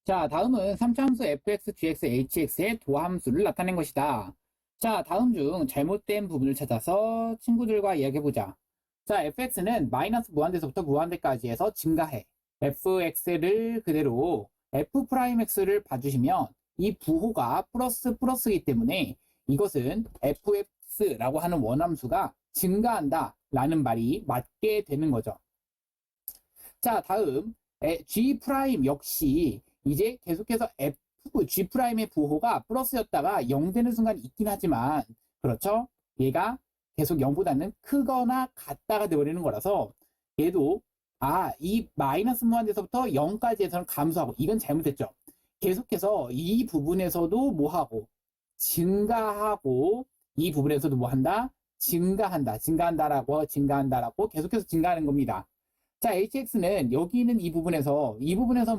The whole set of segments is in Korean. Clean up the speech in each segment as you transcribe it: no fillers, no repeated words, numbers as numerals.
자, 다음은 3차함수 fx, gx, hx의 도함수를 나타낸 것이다. 자, 다음 중 잘못된 부분을 찾아서 친구들과 이야기해보자. 자, fx는 마이너스 무한대에서부터 무한대까지 해서 증가해. fx를 그대로 f'x를 봐주시면 이 부호가 플러스이기 때문에 이것은 fx라고 하는 원함수가 증가한다 라는 말이 맞게 되는 거죠. 자, 다음 G' 역시 이제 계속해서 G'의 부호가 플러스였다가 0 되는 순간이 있긴 하지만 그렇죠? 얘가 계속 0보다는 크거나 같다가 되어버리는 거라서 얘도 이 마이너스 무한대에서부터 0까지 해서는 감소하고 이건 잘못됐죠. 계속해서 이 부분에서도 뭐하고 증가하고 이 부분에서도 뭐한다? 증가한다라고 계속해서 증가하는 겁니다. 자, hx는 여기 있는 이 부분에서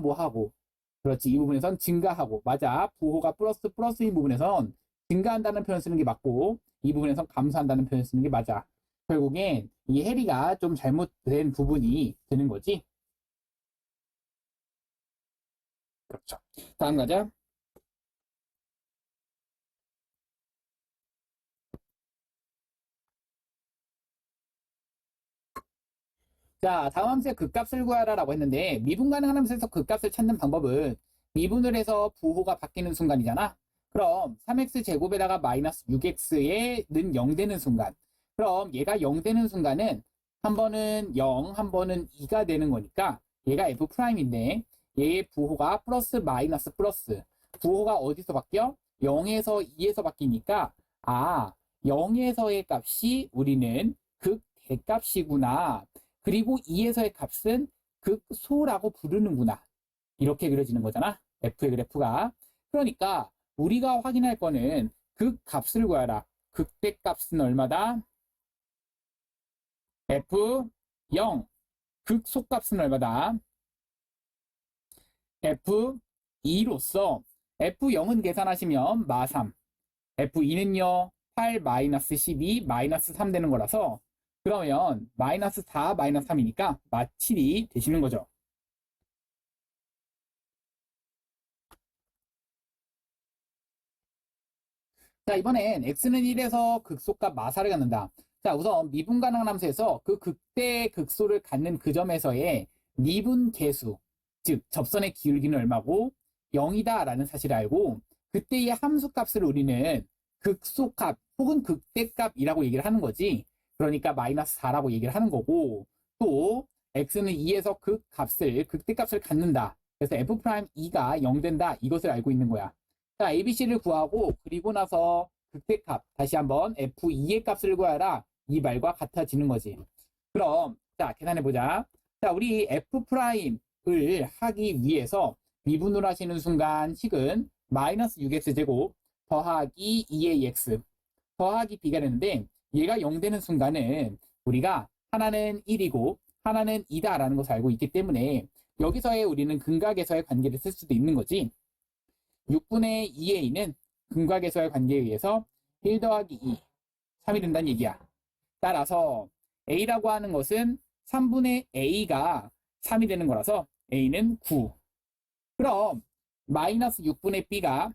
뭐하고 그렇지, 이 부분에선 증가하고 맞아. 부호가 플러스인 부분에선 증가한다는 표현을 쓰는 게 맞고 이 부분에선 감소한다는 표현을 쓰는 게 맞아. 결국엔 이 해리가 좀 잘못된 부분이 되는 거지. 그렇죠. 다음 가자. 자, 다음 함수의 극값을 구하라라고 했는데 미분 가능한 함수에서 극값을 찾는 방법은 미분을 해서 부호가 바뀌는 순간이잖아. 그럼 3x 제곱에다가 마이너스 6x에는 0 되는 순간. 그럼 얘가 0 되는 순간은 한 번은 0, 한 번은 2가 되는 거니까 얘가 f'인데 얘의 부호가 플러스. 부호가 어디서 바뀌어? 0에서 2에서 바뀌니까 0에서의 값이 우리는 극대값이구나. 그리고 2에서의 값은 극소라고 부르는구나. 이렇게 그려지는 거잖아. f의 그래프가. 그러니까 우리가 확인할 거는 극값을 구하라. 극대값은 얼마다? f0. 극소값은 얼마다? f2로서 f0은 계산하시면 마3. f2는요 8 마이너스 12 마이너스 3 되는 거라서 그러면 마이너스 4 마이너스 3이니까 마7이 되시는 거죠. 자, 이번엔 x는 1에서 극소값 마사를 갖는다. 자, 우선 미분 가능한 함수에서 그 극대 극소를 갖는 그 점에서의 미분 계수, 즉 접선의 기울기는 얼마고 0이다 라는 사실을 알고 그때의 함수값을 우리는 극소값 혹은 극대값이라고 얘기를 하는 거지. 그러니까 마이너스 4라고 얘기를 하는 거고 또 x는 2에서 극대값을 갖는다. 그래서 f'2가 0 된다. 이것을 알고 있는 거야. 자, ABC를 구하고 그리고 나서 극대값 다시 한번 F2의 값을 구하라. 이 말과 같아지는 거지. 그럼 자, 계산해보자. 자, 우리 F'을 하기 위해서 미분을 하시는 순간 식은 마이너스 6x제곱 더하기 2ax 더하기 b가 되는데 얘가 0 되는 순간은 우리가 하나는 1이고 하나는 2다라는 것을 알고 있기 때문에 여기서의 우리는 근각에서의 관계를 쓸 수도 있는 거지. 6분의 2a는 근각에서의 관계에 의해서 1 더하기 2, 3이 된다는 얘기야. 따라서 a라고 하는 것은 3분의 a가 3이 되는 거라서 a는 9. 그럼 마이너스 6분의 b가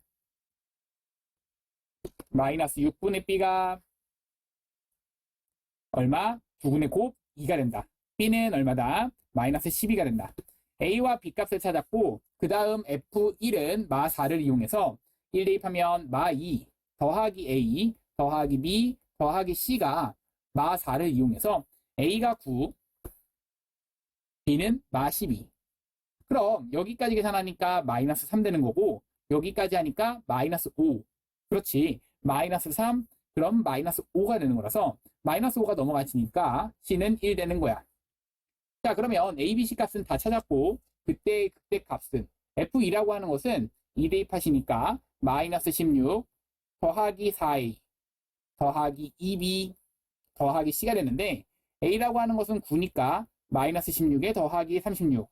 얼마? 9분의 곱 2가 된다. b는 얼마다? 마이너스 12가 된다. a와 b 값을 찾았고 그 다음 f1은 마4를 이용해서 1 대입하면 마2 더하기 a 더하기 b 더하기 c가 마4를 이용해서 a가 9 b는 마12. 그럼 여기까지 계산하니까 마이너스 3 되는 거고 여기까지 하니까 마이너스 5. 그렇지. 마이너스 3 그럼 마이너스 5가 되는 거라서 마이너스 5가 넘어가지니까 c는 1 되는 거야. 자, 그러면 A, B, C 값은 다 찾았고 그때 값은 F2라고 하는 것은 2 대입하시니까 마이너스 16 더하기 4A 더하기 2B 더하기 C가 되는데 A라고 하는 것은 9니까 마이너스 16에 더하기 36.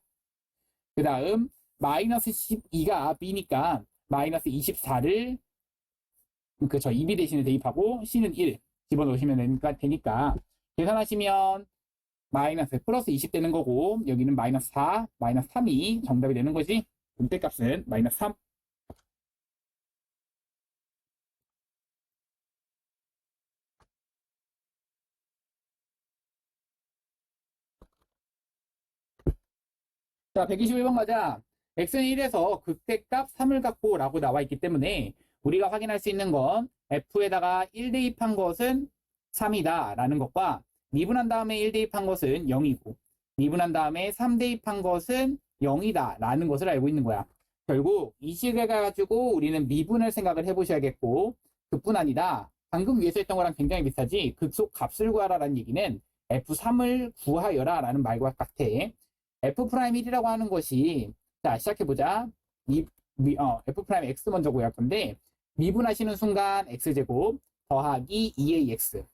그 다음 마이너스 12가 B니까 마이너스 24를 2B 대신에 대입하고 C는 1 집어넣으시면 되니까 계산하시면 마이너스 플러스 20 되는 거고 여기는 마이너스 4, 마이너스 3이 정답이 되는 거지. 극대값은 마이너스 3. 자, 121번 가자. x는 1에서 극대값 3을 갖고 라고 나와 있기 때문에 우리가 확인할 수 있는 건 f에다가 1 대입한 것은 3이다 라는 것과 미분한 다음에 1 대입한 것은 0이고 미분한 다음에 3 대입한 것은 0이다 라는 것을 알고 있는 거야. 결국 이 식을 가지고 우리는 미분을 생각을 해보셔야겠고 그뿐 아니라 방금 위에서 했던 거랑 굉장히 비슷하지 극속 값을 구하라라는 얘기는 f3을 구하여라 라는 말과 같아. F'1이라고 하는 것이 자 시작해보자. F' x 먼저 구할 건데 미분하시는 순간 x제곱 더하기 2ax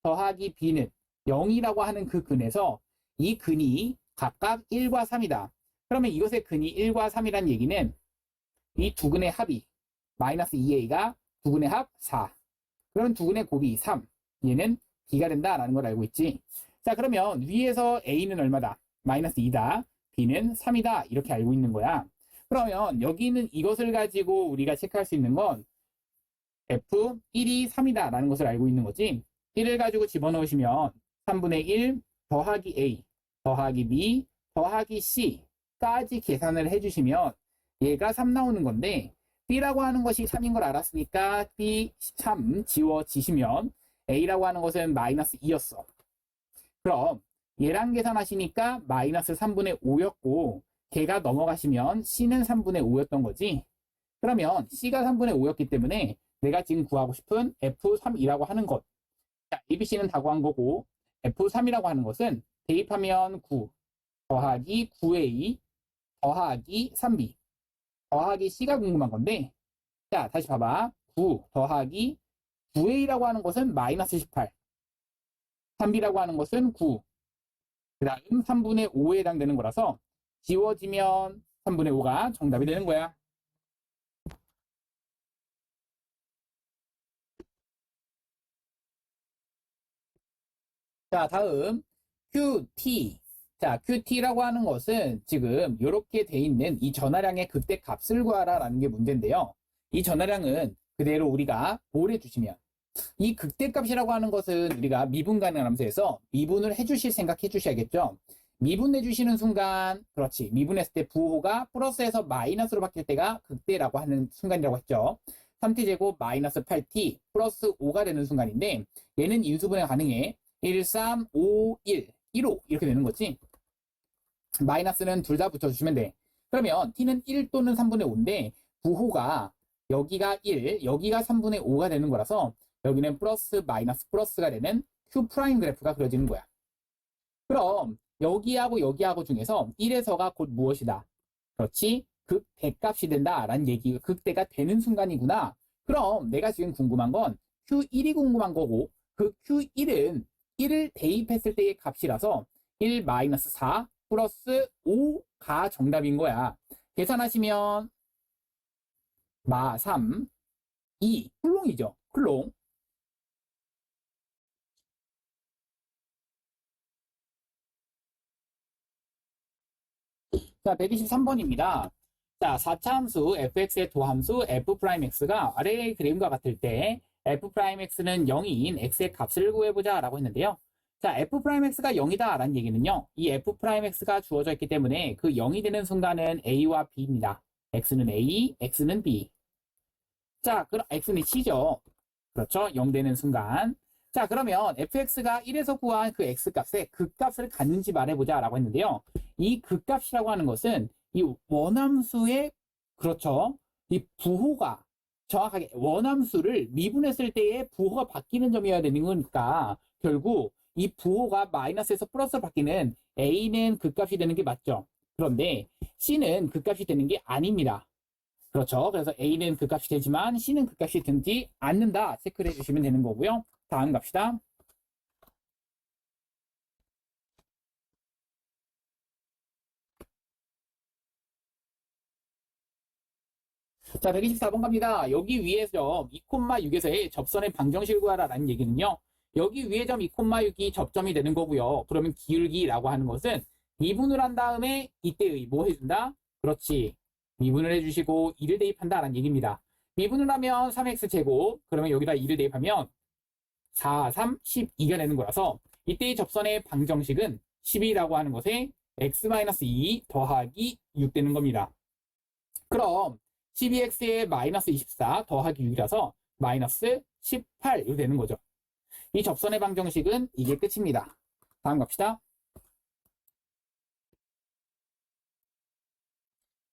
더하기 b는 0이라고 하는 그 근에서 이 근이 각각 1과 3이다. 그러면 이것의 근이 1과 3이란 얘기는 이 두 근의 합이 마이너스 2a가 두 근의 합 4. 그러면 두 근의 곱이 3. 얘는 b가 된다라는 걸 알고 있지. 자 그러면 위에서 a는 얼마다? 마이너스 2다. b는 3이다. 이렇게 알고 있는 거야. 그러면 여기는 이것을 가지고 우리가 체크할 수 있는 건 f1이 3이다 라는 것을 알고 있는 거지. 1을 가지고 집어넣으시면 3분의 1 더하기 a 더하기 b 더하기 c까지 계산을 해주시면 얘가 3 나오는 건데 b라고 하는 것이 3인 걸 알았으니까 b 3 지워지시면 a라고 하는 것은 마이너스 2였어. 그럼 얘랑 계산하시니까 마이너스 3분의 5였고 걔가 넘어가시면 c는 3분의 5였던 거지. 그러면 c가 3분의 5였기 때문에 내가 지금 구하고 싶은 f3이라고 하는 것 자, ABC는 다 구한 거고 f3이라고 하는 것은 대입하면 9 더하기 9a 더하기 3b 더하기 c가 궁금한 건데 자 다시 봐봐. 9 더하기 9a라고 하는 것은 마이너스 18 3b라고 하는 것은 9 그 다음 3분의 5에 해당되는 거라서 지워지면 3분의 5가 정답이 되는 거야. 자, 다음 QT. 자, QT라고 하는 것은 지금 이렇게 돼 있는 이 전하량의 극대값을 구하라라는 게 문제인데요. 이 전하량은 그대로 우리가 보래주시면 이 극대값이라고 하는 것은 우리가 미분 가능함수에서 미분을 해주실 생각해 주셔야겠죠. 미분해 주시는 순간 그렇지 미분했을 때 부호가 플러스에서 마이너스로 바뀔 때가 극대라고 하는 순간이라고 했죠. 3t제곱 마이너스 8t 플러스 5가 되는 순간인데 얘는 인수분해 가능해. 1, 3, 5, 1, 1호 이렇게 되는 거지. 마이너스는 둘 다 붙여주시면 돼. 그러면 t는 1 또는 3분의 5인데 부호가 여기가 1, 여기가 3분의 5가 되는 거라서 여기는 플러스 마이너스 플러스가 되는 Q 프라임 그래프가 그려지는 거야. 그럼 여기하고 여기하고 중에서 1에서가 곧 무엇이다? 그렇지? 극대값이 된다라는 얘기가 극대가 되는 순간이구나. 그럼 내가 지금 궁금한 건 Q1이 궁금한 거고 그 Q1은 1을 대입했을 때의 값이라서 1 마이너스 4 플러스 5가 정답인 거야. 계산하시면 마 3, 2, 쿨롱이죠. 쿨롱. 자, 123번입니다. 자, 4차 함수 fx의 도함수 f'x가 아래의 그림과 같을 때 f'x는 0인 x의 값을 구해보자 라고 했는데요. 자, f'x가 0이다 라는 얘기는요. 이 f'x가 주어져 있기 때문에 그 0이 되는 순간은 a와 b입니다. x는 a, x는 b. 자, 그럼 x는 c죠. 그렇죠. 0 되는 순간. 자, 그러면 fx가 1에서 구한 그 x값에 극값을 갖는지 말해보자 라고 했는데요. 이 극값이라고 하는 것은 이 원함수의 그렇죠. 이 부호가 정확하게 원함수를 미분했을 때의 부호가 바뀌는 점이어야 되는 거니까 결국 이 부호가 마이너스에서 플러스로 바뀌는 a는 극값이 되는 게 맞죠. 그런데 c는 극값이 되는 게 아닙니다. 그렇죠. 그래서 a는 극값이 되지만 c는 극값이 되지 않는다 체크를 해주시면 되는 거고요. 다음 갑시다. 자, 124번 갑니다. 여기 위에 점 2,6에서의 접선의 방정식을 구하라는 얘기는요. 여기 위에 점 2,6이 접점이 되는 거고요. 그러면 기울기라고 하는 것은 미분을 한 다음에 이때의 뭐 해준다? 그렇지. 미분을 해주시고 2를 대입한다라는 얘기입니다. 미분을 하면 3x제곱, 그러면 여기다 2를 대입하면 4, 3, 12가 되는 거라서 이때의 접선의 방정식은 12라고 하는 것에 x-2 더하기 6 되는 겁니다. 그럼 12x에 마이너스 24 더하기 6이라서 마이너스 18이 되는 거죠. 이 접선의 방정식은 이게 끝입니다. 다음 갑시다.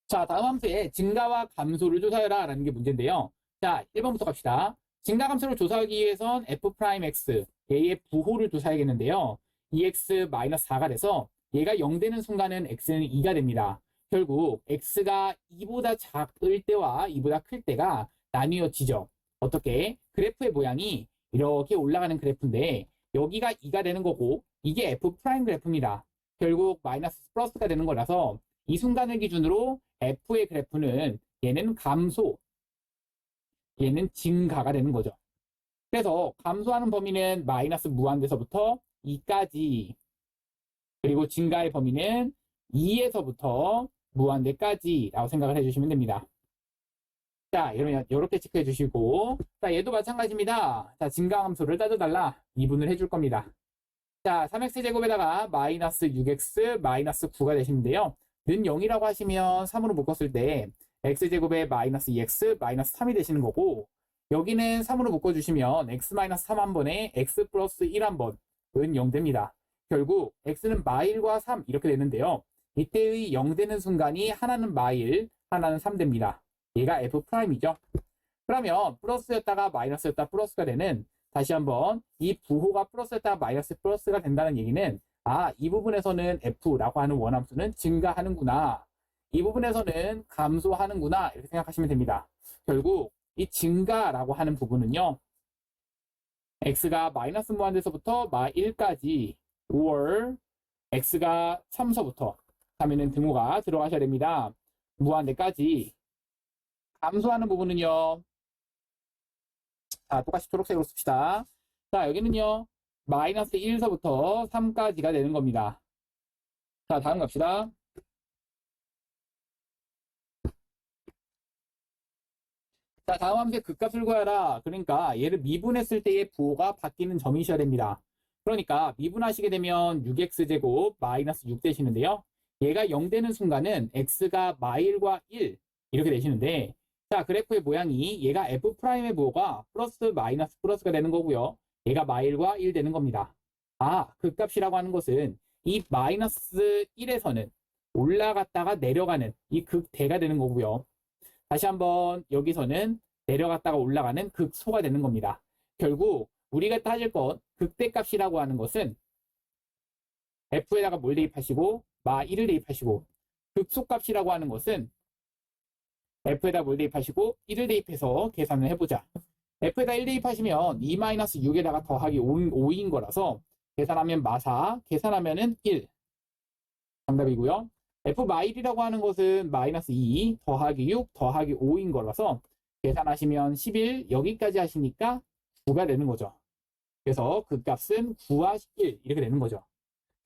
자, 다음 함수에 증가와 감소를 조사해라 라는 게 문제인데요. 자, 1번부터 갑시다. 증가 감소를 조사하기 위해선 f'x, 얘의 부호를 조사해야겠는데요. 2x-4가 돼서 얘가 0 되는 순간은 x는 2가 됩니다. 결국 x가 2보다 작을 때와 2보다 클 때가 나뉘어지죠. 어떻게? 그래프의 모양이 이렇게 올라가는 그래프인데 여기가 2가 되는 거고 이게 f' 그래프입니다. 결국 마이너스 플러스가 되는 거라서 이 순간을 기준으로 F의 그래프는 얘는 감소, 얘는 증가가 되는 거죠. 그래서 감소하는 범위는 마이너스 무한대서부터 2까지, 그리고 증가의 범위는 2에서부터 무한대까지라고 생각을 해주시면 됩니다. 자, 이러면 이렇게 체크해 주시고, 자, 얘도 마찬가지입니다. 자, 증가 함수를 따져달라. 미분을 해줄 겁니다. 자, 3x제곱에다가 마이너스 6x 마이너스 9가 되시는데요. 는 0이라고 하시면 3으로 묶었을 때 x제곱에 마이너스 2x 마이너스 3이 되시는 거고 여기는 3으로 묶어주시면 x 마이너스 3 한 번에 x 플러스 1 한 번은 0 됩니다. 결국 x는 마일과 3 이렇게 되는데요. 이때의 0 되는 순간이 하나는 마일, 하나는 3 됩니다. 얘가 f'이죠. 그러면 플러스였다가 마이너스였다 플러스가 되는 다시 한번 이 부호가 플러스였다가 마이너스 플러스가 된다는 얘기는 이 부분에서는 f라고 하는 원함수는 증가하는구나. 이 부분에서는 감소하는구나. 이렇게 생각하시면 됩니다. 결국 이 증가라고 하는 부분은요. x가 마이너스 무한대서부터 마1까지 5월 x가 3서부터 하면은 등호가 들어가셔야 됩니다. 무한대까지 감소하는 부분은요. 자, 똑같이 초록색으로 씁시다. 자, 여기는요. 마이너스 1서부터 3까지가 되는 겁니다. 자, 다음 갑시다. 자, 다음 함수의 극값을 구하라. 그러니까 얘를 미분했을 때의 부호가 바뀌는 점이셔야 됩니다. 그러니까 미분하시게 되면 6x제곱 마이너스 6 되시는데요. 얘가 0 되는 순간은 x가 마일과 1 이렇게 되시는데 자, 그래프의 모양이 얘가 f'의 부호가 플러스 마이너스 플러스가 되는 거고요. 얘가 마일과 1 되는 겁니다. 극값이라고 하는 것은 이 마이너스 1에서는 올라갔다가 내려가는 이 극대가 되는 거고요. 다시 한번 여기서는 내려갔다가 올라가는 극소가 되는 겁니다. 결국 우리가 따질 것 극대값이라고 하는 것은 f에다가 뭘 대입하시고 마 1을 대입하시고 극소값이라고 하는 것은 f에다 뭘 대입하시고 1을 대입해서 계산을 해보자. f에다 1 대입하시면 2-6에다가 더하기 5인 거라서 계산하면 마4, 계산하면은 1. 정답이고요. f-1이라고 하는 것은 마이너스 2 더하기 6 더하기 5인 거라서 계산하시면 11 여기까지 하시니까 9가 되는 거죠. 그래서 그 값은 9와 11 이렇게 되는 거죠.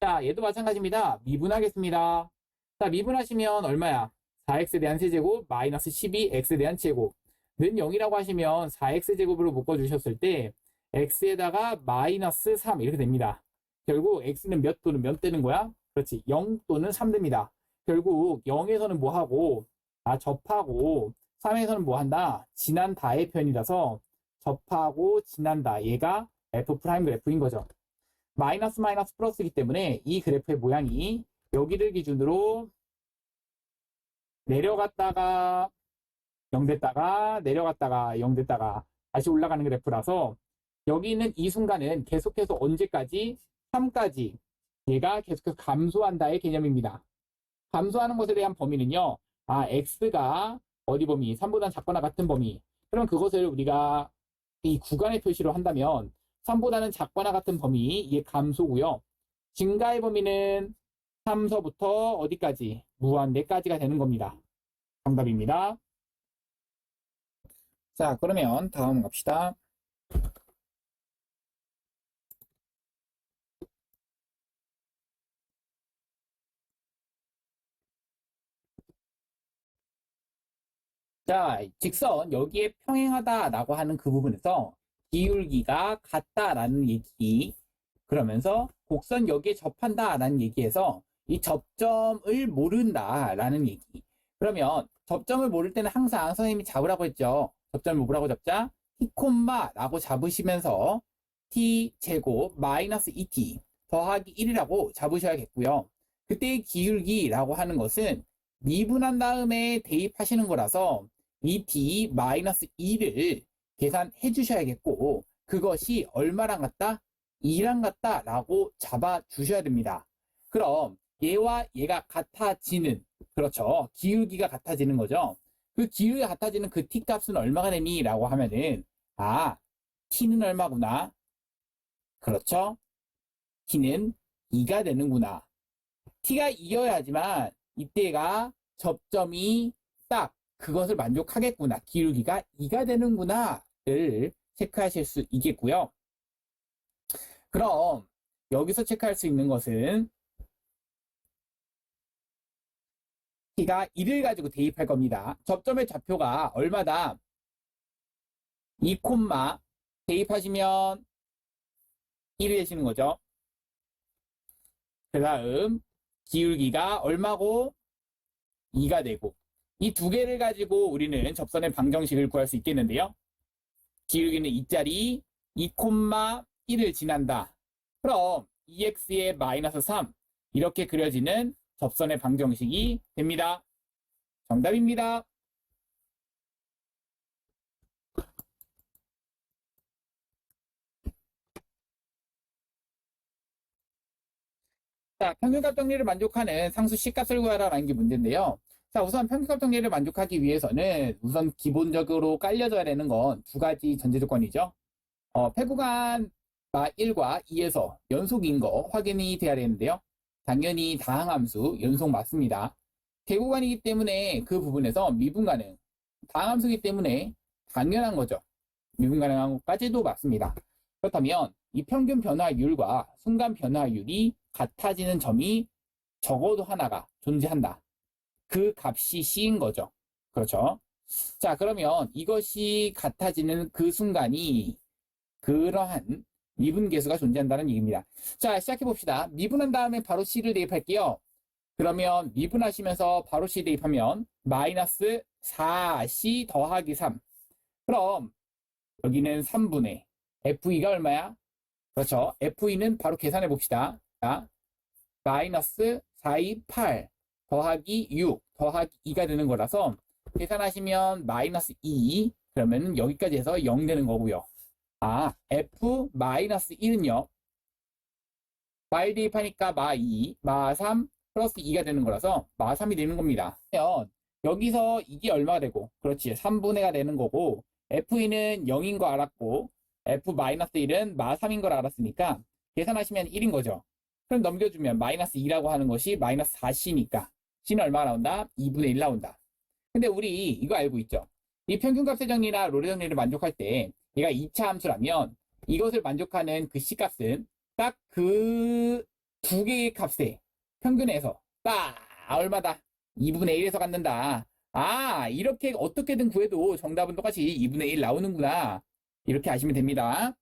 자, 얘도 마찬가지입니다. 미분하겠습니다. 자, 미분하시면 얼마야? 4x에 대한 세제곱 마이너스 12x에 대한 제곱 는 0이라고 하시면 4x제곱으로 묶어주셨을 때 x에다가 마이너스 3 이렇게 됩니다. 결국 x는 몇 또는 몇 되는 거야? 그렇지. 0 또는 3 됩니다. 결국 0에서는 뭐 하고 접하고 3에서는 뭐 한다? 지난다의 편이라서 접하고 지난다. 얘가 f' 그래프인 거죠. 마이너스 마이너스 플러스이기 때문에 이 그래프의 모양이 여기를 기준으로 내려갔다가 0 됐다가 내려갔다가 0 됐다가 다시 올라가는 그래프라서 여기 있는 이 순간은 계속해서 언제까지? 3까지 얘가 계속해서 감소한다의 개념입니다. 감소하는 것에 대한 범위는요. x가 어디 범위? 3보다 작거나 같은 범위. 그럼 그것을 우리가 이 구간의 표시로 한다면 3보다는 작거나 같은 범위 이게 감소고요. 증가의 범위는 3서부터 어디까지? 무한대까지가 되는 겁니다. 정답입니다. 자, 그러면 다음 갑시다. 자, 직선 여기에 평행하다라고 하는 그 부분에서 기울기가 같다라는 얘기, 그러면서 곡선 여기에 접한다라는 얘기에서 이 접점을 모른다라는 얘기. 그러면 접점을 모를 때는 항상 선생님이 잡으라고 했죠. 접점을 뭐라고 잡자? t, 라고 잡으시면서 t 제곱 마이너스 2t 더하기 1이라고 잡으셔야겠고요. 그때의 기울기라고 하는 것은 미분한 다음에 대입하시는 거라서 2t 마이너스 2를 계산해 주셔야겠고, 그것이 얼마랑 같다? 2랑 같다 라고 잡아 주셔야 됩니다. 그럼 얘와 얘가 같아지는, 그렇죠, 기울기가 같아지는 거죠. 그 기울기가 같아지는 그 t 값은 얼마가 되니? 라고 하면은, 아, t는 얼마구나. 그렇죠, t는 2가 되는구나. t가 2여야지만 이때가 접점이 딱 그것을 만족하겠구나, 기울기가 2가 되는구나를 체크하실 수 있겠고요. 그럼 여기서 체크할 수 있는 것은 t가 1을 가지고 대입할 겁니다. 접점의 좌표가 얼마다? 2, 대입하시면 1이 되시는 거죠. 그 다음 기울기가 얼마고? 2가 되고, 이 두 개를 가지고 우리는 접선의 방정식을 구할 수 있겠는데요. 기울기는 2짜리 2, 1을 지난다. 그럼 2x의 마이너스 3, 이렇게 그려지는 접선의 방정식이 됩니다. 정답입니다. 자, 평균값 정리를 만족하는 상수 C값을 구하라라는 게 문제인데요. 자, 우선 평균값 정리를 만족하기 위해서는 우선 기본적으로 깔려져야 되는 건 두 가지 전제 조건이죠. 폐구간 1과 2에서 연속인 거 확인이 돼야 되는데요. 당연히 다항함수 연속 맞습니다. 대구간이기 때문에 그 부분에서 미분 가능, 다항함수이기 때문에 당연한 거죠. 미분 가능한 것까지도 맞습니다. 그렇다면 이 평균 변화율과 순간 변화율이 같아지는 점이 적어도 하나가 존재한다. 그 값이 C인 거죠. 그렇죠. 자, 그러면 이것이 같아지는 그 순간이 그러한 미분계수가 존재한다는 얘기입니다. 자, 시작해 봅시다. 미분한 다음에 바로 C를 대입할게요. 그러면 미분하시면서 바로 C 대입하면 마이너스 4C 더하기 3. 그럼 여기는 3분의 FE가 얼마야? 그렇죠. FE는 바로 계산해 봅시다. 자, 마이너스 428 더하기 6 더하기 2가 되는 거라서 계산하시면 마이너스 2, 그러면 여기까지 해서 0 되는 거고요. 아, F 마이너스 1은요. 마일 대입하니까 마 2, 마 3 플러스 2가 되는 거라서 마 3이 되는 겁니다. 여기서 이게 얼마가 되고, 그렇지, 3분의가 되는 거고, FE는 0인 거 알았고 F 마이너스 1은 마 3인 걸 알았으니까 계산하시면 1인 거죠. 그럼 넘겨주면 마이너스 2라고 하는 것이 마이너스 4C니까 C는 얼마가 나온다? 2분의 1 나온다. 근데 우리 이거 알고 있죠? 이 평균값의 정리나 롤의 정리를 만족할 때 얘가 2차 함수라면 이것을 만족하는 그 C값은 딱 그 두 개의 값의 평균에서 딱 얼마다? 2분의 1에서 갖는다. 아, 이렇게 어떻게든 구해도 정답은 똑같이 2분의 1 나오는구나. 이렇게 아시면 됩니다.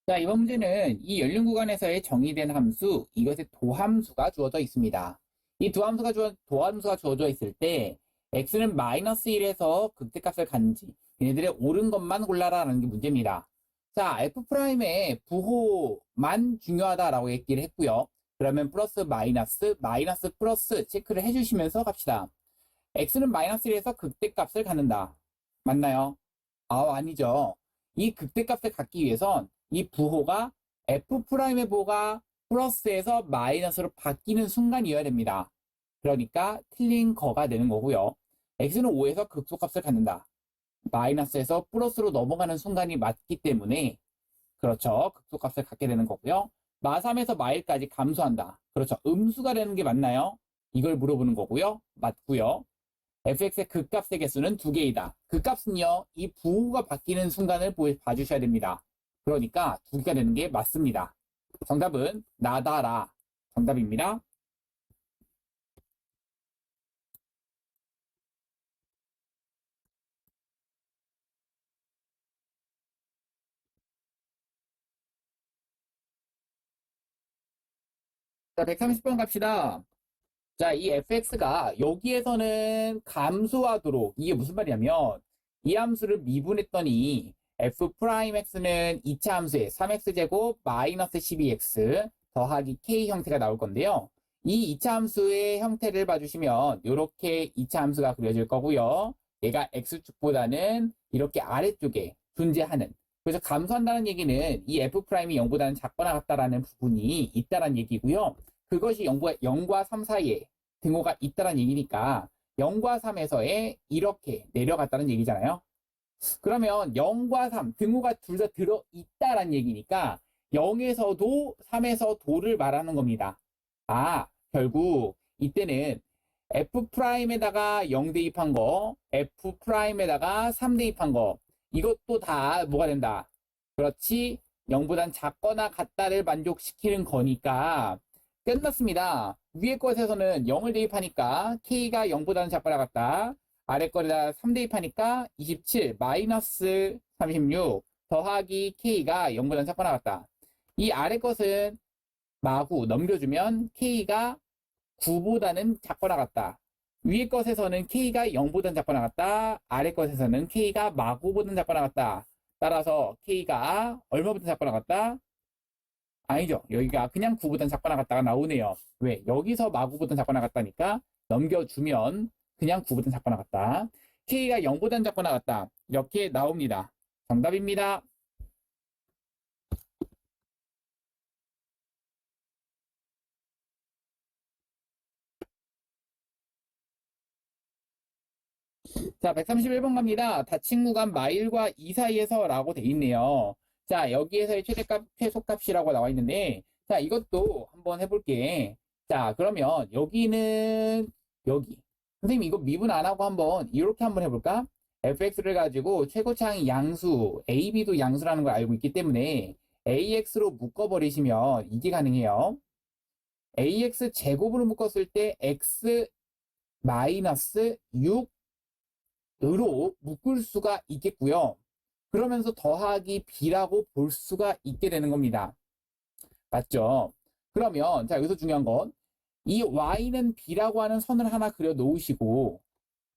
자, 이번 문제는 이 연륜 구간에서의 정의된 함수, 이것의 도함수가 주어져 있습니다. 이 도함수가 주어져 있을 때 x는 마이너스 1에서 극대값을 갖는지 얘네들의 옳은 것만 골라라라는 게 문제입니다. 자, f'의 부호만 중요하다라고 얘기를 했고요. 그러면 플러스 마이너스, 마이너스 플러스 체크를 해주시면서 갑시다. x는 마이너스 1에서 극대값을 갖는다. 맞나요? 아니죠. 이 극대값을 갖기 위해선 이 부호가 f'의 부호가 플러스에서 마이너스로 바뀌는 순간이어야 됩니다. 그러니까 틀린 거가 되는 거고요. x는 5에서 극소값을 갖는다. 마이너스에서 플러스로 넘어가는 순간이 맞기 때문에, 그렇죠, 극소값을 갖게 되는 거고요. 마3에서 마1까지 감소한다. 그렇죠, 음수가 되는 게 맞나요? 이걸 물어보는 거고요. 맞고요. fx의 극값의 개수는 2개이다. 극값은요, 이 부호가 바뀌는 순간을 봐주셔야 됩니다. 그러니까 2개가 되는 게 맞습니다. 정답은 나다라. 정답입니다. 자, 130번 갑시다. 자, 이 fx가 여기에서는 감소하도록, 이게 무슨 말이냐면, 이 함수를 미분했더니, f'x는 2차 함수의 3x제곱 마이너스 12x 더하기 k 형태가 나올 건데요. 이 2차 함수의 형태를 봐주시면, 이렇게 2차 함수가 그려질 거고요. 얘가 x축보다는 이렇게 아래쪽에 존재하는, 그래서 감소한다는 얘기는 이 f'이 0보다는 작거나 같다라는 부분이 있다는 얘기고요. 그것이 0과 3 사이에 등호가 있다는 얘기니까 0과 3에서의 이렇게 내려갔다는 얘기잖아요. 그러면 0과 3 등호가 둘 다 들어있다는 얘기니까 0에서도 3에서 도를 말하는 겁니다. 아, 결국 이때는 F'에다가 0 대입한 거, F'에다가 3 대입한 거, 이것도 다 뭐가 된다? 그렇지, 0보단 작거나 같다를 만족시키는 거니까 끝났습니다. 위에 것에서는 0을 대입하니까 K가 0보다는 작거나 같다. 아래 거에다 3 대입하니까 27 마이너스 36 더하기 K가 0보다는 작거나 같다. 이 아래 것은 마구 넘겨주면 K가 9보다는 작거나 같다. 위에 것에서는 K가 0보다는 작거나 같다. 아래 것에서는 K가 마구보다는 작거나 같다. 따라서 K가 얼마보다는 작거나 같다? 아니죠. 여기가 그냥 9보다는 작거나 같다가 나오네요. 왜? 여기서 마구보다는 작거나 같다니까 넘겨주면 그냥 9보다는 작거나 같다. K가 0보다는 작거나 같다. 이렇게 나옵니다. 정답입니다. 자, 131번 갑니다. 닫힌 구간 마일과 2 사이에서 라고 돼 있네요. 자, 여기에서의 최대값, 최소값이라고 나와 있는데, 자, 이것도 한번 해볼게. 자, 그러면 여기는 여기. 선생님, 이거 미분 안 하고 한번 이렇게 한번 해볼까? fx를 가지고 최고차항이 양수, ab도 양수라는 걸 알고 있기 때문에 ax로 묶어버리시면 이게 가능해요. ax 제곱으로 묶었을 때 x 마이너스 6 으로 묶을 수가 있겠고요. 그러면서 더하기 b라고 볼 수가 있게 되는 겁니다. 맞죠? 그러면 자 여기서 중요한 건 이 y는 b라고 하는 선을 하나 그려 놓으시고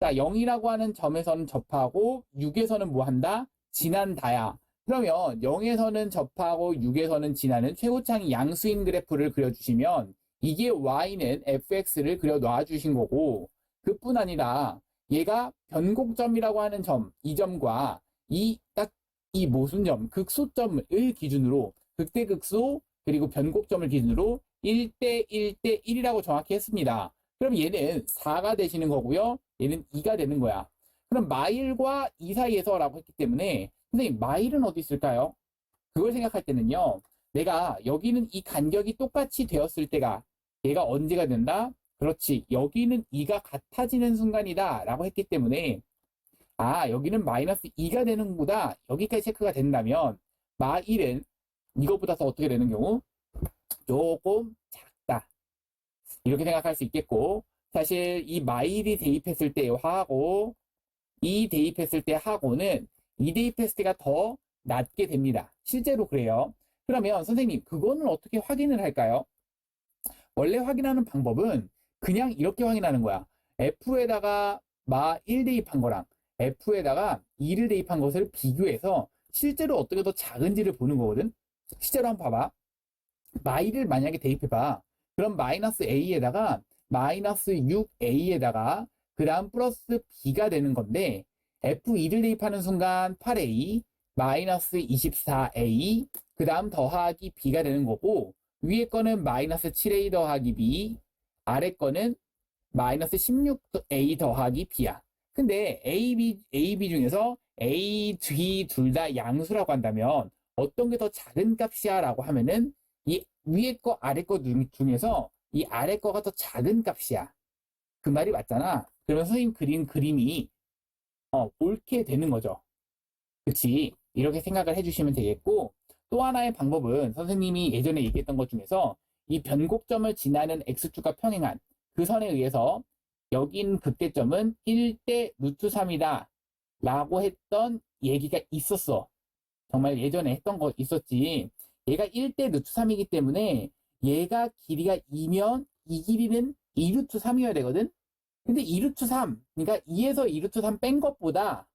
자 0이라고 하는 점에서는 접하고 6에서는 뭐 한다? 지난다야. 그러면 0에서는 접하고 6에서는 지나는 최고차항이 양수인 그래프를 그려주시면 이게 y는 fx를 그려 놔주신 거고 그뿐 아니라 얘가 변곡점이라고 하는 점, 이 점과 이 모순점, 극소점을 기준으로 극대극소 그리고 변곡점을 기준으로 1대 1대 1이라고 정확히 했습니다. 그럼 얘는 4가 되시는 거고요. 얘는 2가 되는 거야. 그럼 마일과 2 사이에서 라고 했기 때문에 선생님 마일은 어디 있을까요? 그걸 생각할 때는요. 내가 여기는 이 간격이 똑같이 되었을 때가 얘가 언제가 된다? 그렇지. 여기는 2가 같아지는 순간이다 라고 했기 때문에 아 여기는 마이너스 2가 되는구나. 여기까지 체크가 된다면 마1은 이것보다 더 어떻게 되는 경우? 조금 작다. 이렇게 생각할 수 있겠고 사실 이 마1이 대입했을 때 하고 이 대입했을 때 하고는 이 대입했을 때가 더 낮게 됩니다. 실제로 그래요. 그러면 선생님 그거는 어떻게 확인을 할까요? 원래 확인하는 방법은 그냥 이렇게 확인하는 거야. F에다가 마 1 대입한 거랑 F에다가 2를 대입한 것을 비교해서 실제로 어떻게 더 작은지를 보는 거거든. 실제로 한번 봐봐. 마 1을 만약에 대입해봐. 그럼 마이너스 A에다가 마이너스 6A에다가 그 다음 플러스 B가 되는 건데 F2를 대입하는 순간 8A 마이너스 24A 그 다음 더하기 B가 되는 거고 위에 거는 마이너스 7A 더하기 B 아래 거는 마이너스 16A 더하기 B야. 근데 A, B 중에서 A, B 둘 다 양수라고 한다면 어떤 게 더 작은 값이야? 라고 하면은 이 위에 거, 아래 거 중에서 이 아래 거가 더 작은 값이야. 그 말이 맞잖아. 그러면 선생님 그린 그림이 옳게 되는 거죠. 그치? 이렇게 생각을 해주시면 되겠고 또 하나의 방법은 선생님이 예전에 얘기했던 것 중에서 이 변곡점을 지나는 x축과 평행한 그 선에 의해서 여긴 극대점은 1대 루트 3이다 라고 했던 얘기가 있었어. 정말 예전에 했던 거 있었지. 얘가 1대 루트 3이기 때문에 얘가 길이가 2면 이 길이는 2루트 3이어야 되거든? 근데 2루트 3, 그러니까 2에서 2루트 3 뺀 것보다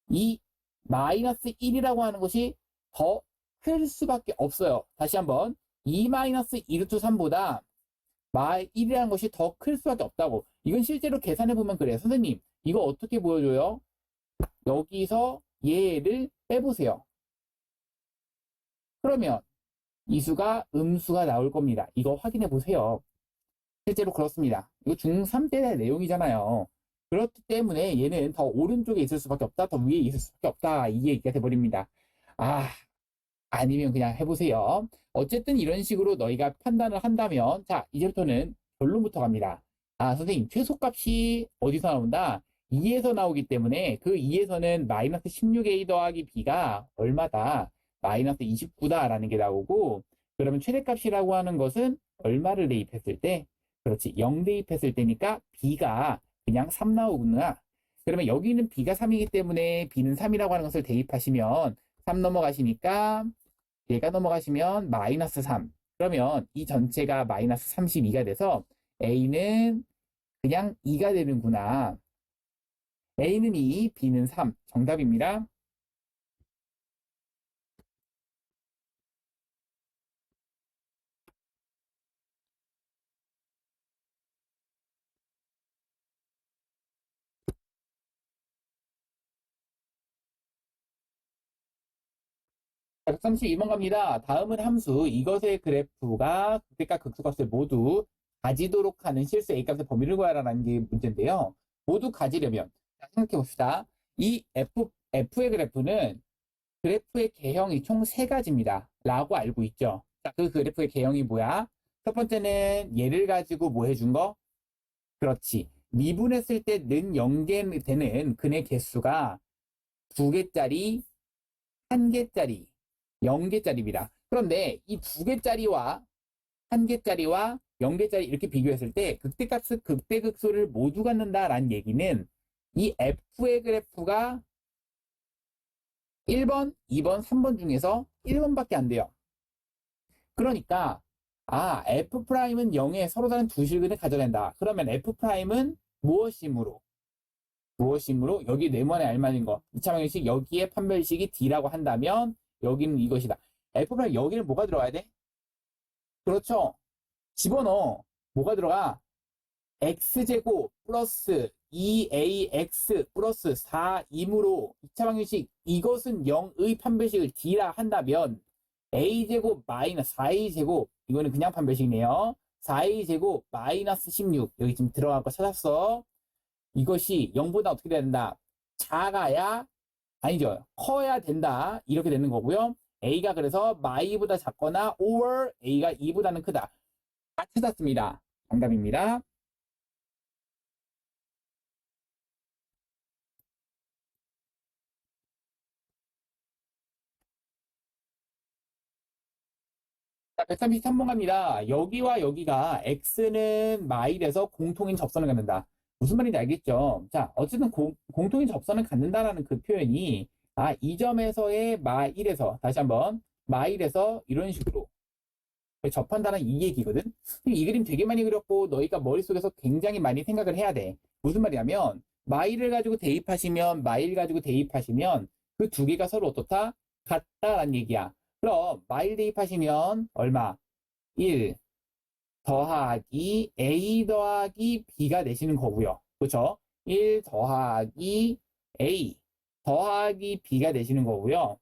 이 마이너스 1이라고 하는 것이 더 클 수밖에 없어요. 다시 한번. 2 마이너스 2루트 3보다 1이라는 것이 더 클 수밖에 없다고. 이건 실제로 계산해보면 그래요. 선생님, 이거 어떻게 보여줘요? 여기서 얘를 빼보세요. 그러면 이 수가 음수가 나올 겁니다. 이거 확인해 보세요. 실제로 그렇습니다. 이거 중3 때 내용이잖아요. 그렇기 때문에 얘는 더 오른쪽에 있을 수밖에 없다. 더 위에 있을 수밖에 없다. 이 얘기가 돼버립니다. 아, 아니면 그냥 해보세요. 어쨌든 이런 식으로 너희가 판단을 한다면, 자, 이제부터는 결론부터 갑니다. 아, 선생님, 최소값이 어디서 나온다? 2에서 나오기 때문에 그 2에서는 마이너스 16a 더하기 b가 얼마다? 마이너스 29다라는 게 나오고, 그러면 최대값이라고 하는 것은 얼마를 대입했을 때? 그렇지, 0 대입했을 때니까 b가 그냥 3 나오구나. 그러면 여기는 b가 3이기 때문에 b는 3이라고 하는 것을 대입하시면 3 넘어가시니까 얘가 넘어가시면 마이너스 3. 그러면 이 전체가 마이너스 32가 돼서 A는 그냥 2가 되는구나. A는 2, B는 3. 정답입니다. 자, 132번 갑니다. 다음은 함수 이것의 그래프가 극대값 극소값을 모두 가지도록 하는 실수 A값의 범위를 구하라는 게 문제인데요. 모두 가지려면 자, 생각해 봅시다. 이 F의 그래프의 개형이 총 3가지입니다. 라고 알고 있죠. 자, 그 그래프의 개형이 뭐야? 첫 번째는 얘를 가지고 뭐 해준 거? 그렇지. 미분했을 때 는 0개 되는 근의 개수가 2개짜리, 1개짜리, 0개짜리입니다. 그런데 이 2개짜리와 1개짜리와 0개짜리 이렇게 비교했을 때 극대값, 극대극소를 모두 갖는다라는 얘기는 이 F의 그래프가 1번, 2번, 3번 중에서 1번밖에 안 돼요. 그러니까 F'은 0에 서로 다른 두 실근을 가져낸다. 그러면 F'은 무엇이므로? 여기 네모안에 알맞은 거. 2차 방정식 여기에 판별식이 D라고 한다면 여기는 이것이다. F'는 여기는 뭐가 들어가야 돼? 그렇죠. 집어넣어. 뭐가 들어가? x제곱 플러스 2ax 플러스 4임으로 2차 방정식 이것은 0의 판별식을 D라 한다면 a제곱 마이너스 4a제곱 이거는 그냥 판별식이네요. 4a제곱 마이너스 16 여기 지금 들어갈 거 찾았어. 이것이 0보다 어떻게 돼야 된다? 작아야 아니죠. 커야 된다. 이렇게 되는 거고요. a가 그래서 마이보다 작거나 or a가 2보다는 크다. 다 찾았습니다. 정답입니다. 자, 133번 갑니다. 여기와 여기가 x는 마일에서 공통인 접선을 갖는다. 무슨 말인지 알겠죠? 자, 어쨌든 공통인 접선을 갖는다라는 그 표현이 이 점에서의 마일에서 다시 한번 마일에서 이런 식으로 접한다는 이 얘기거든. 이 그림 되게 많이 그렸고 너희가 머릿속에서 굉장히 많이 생각을 해야 돼. 무슨 말이냐면 마일을 가지고 대입하시면 마일 가지고 대입하시면 그 두 개가 서로 어떻다? 같다라는 얘기야. 그럼 마일 대입하시면 얼마? 1 더하기 a 더하기 b가 되시는 거고요. 그렇죠? 1 더하기 a 더하기 b가 되시는 거고요.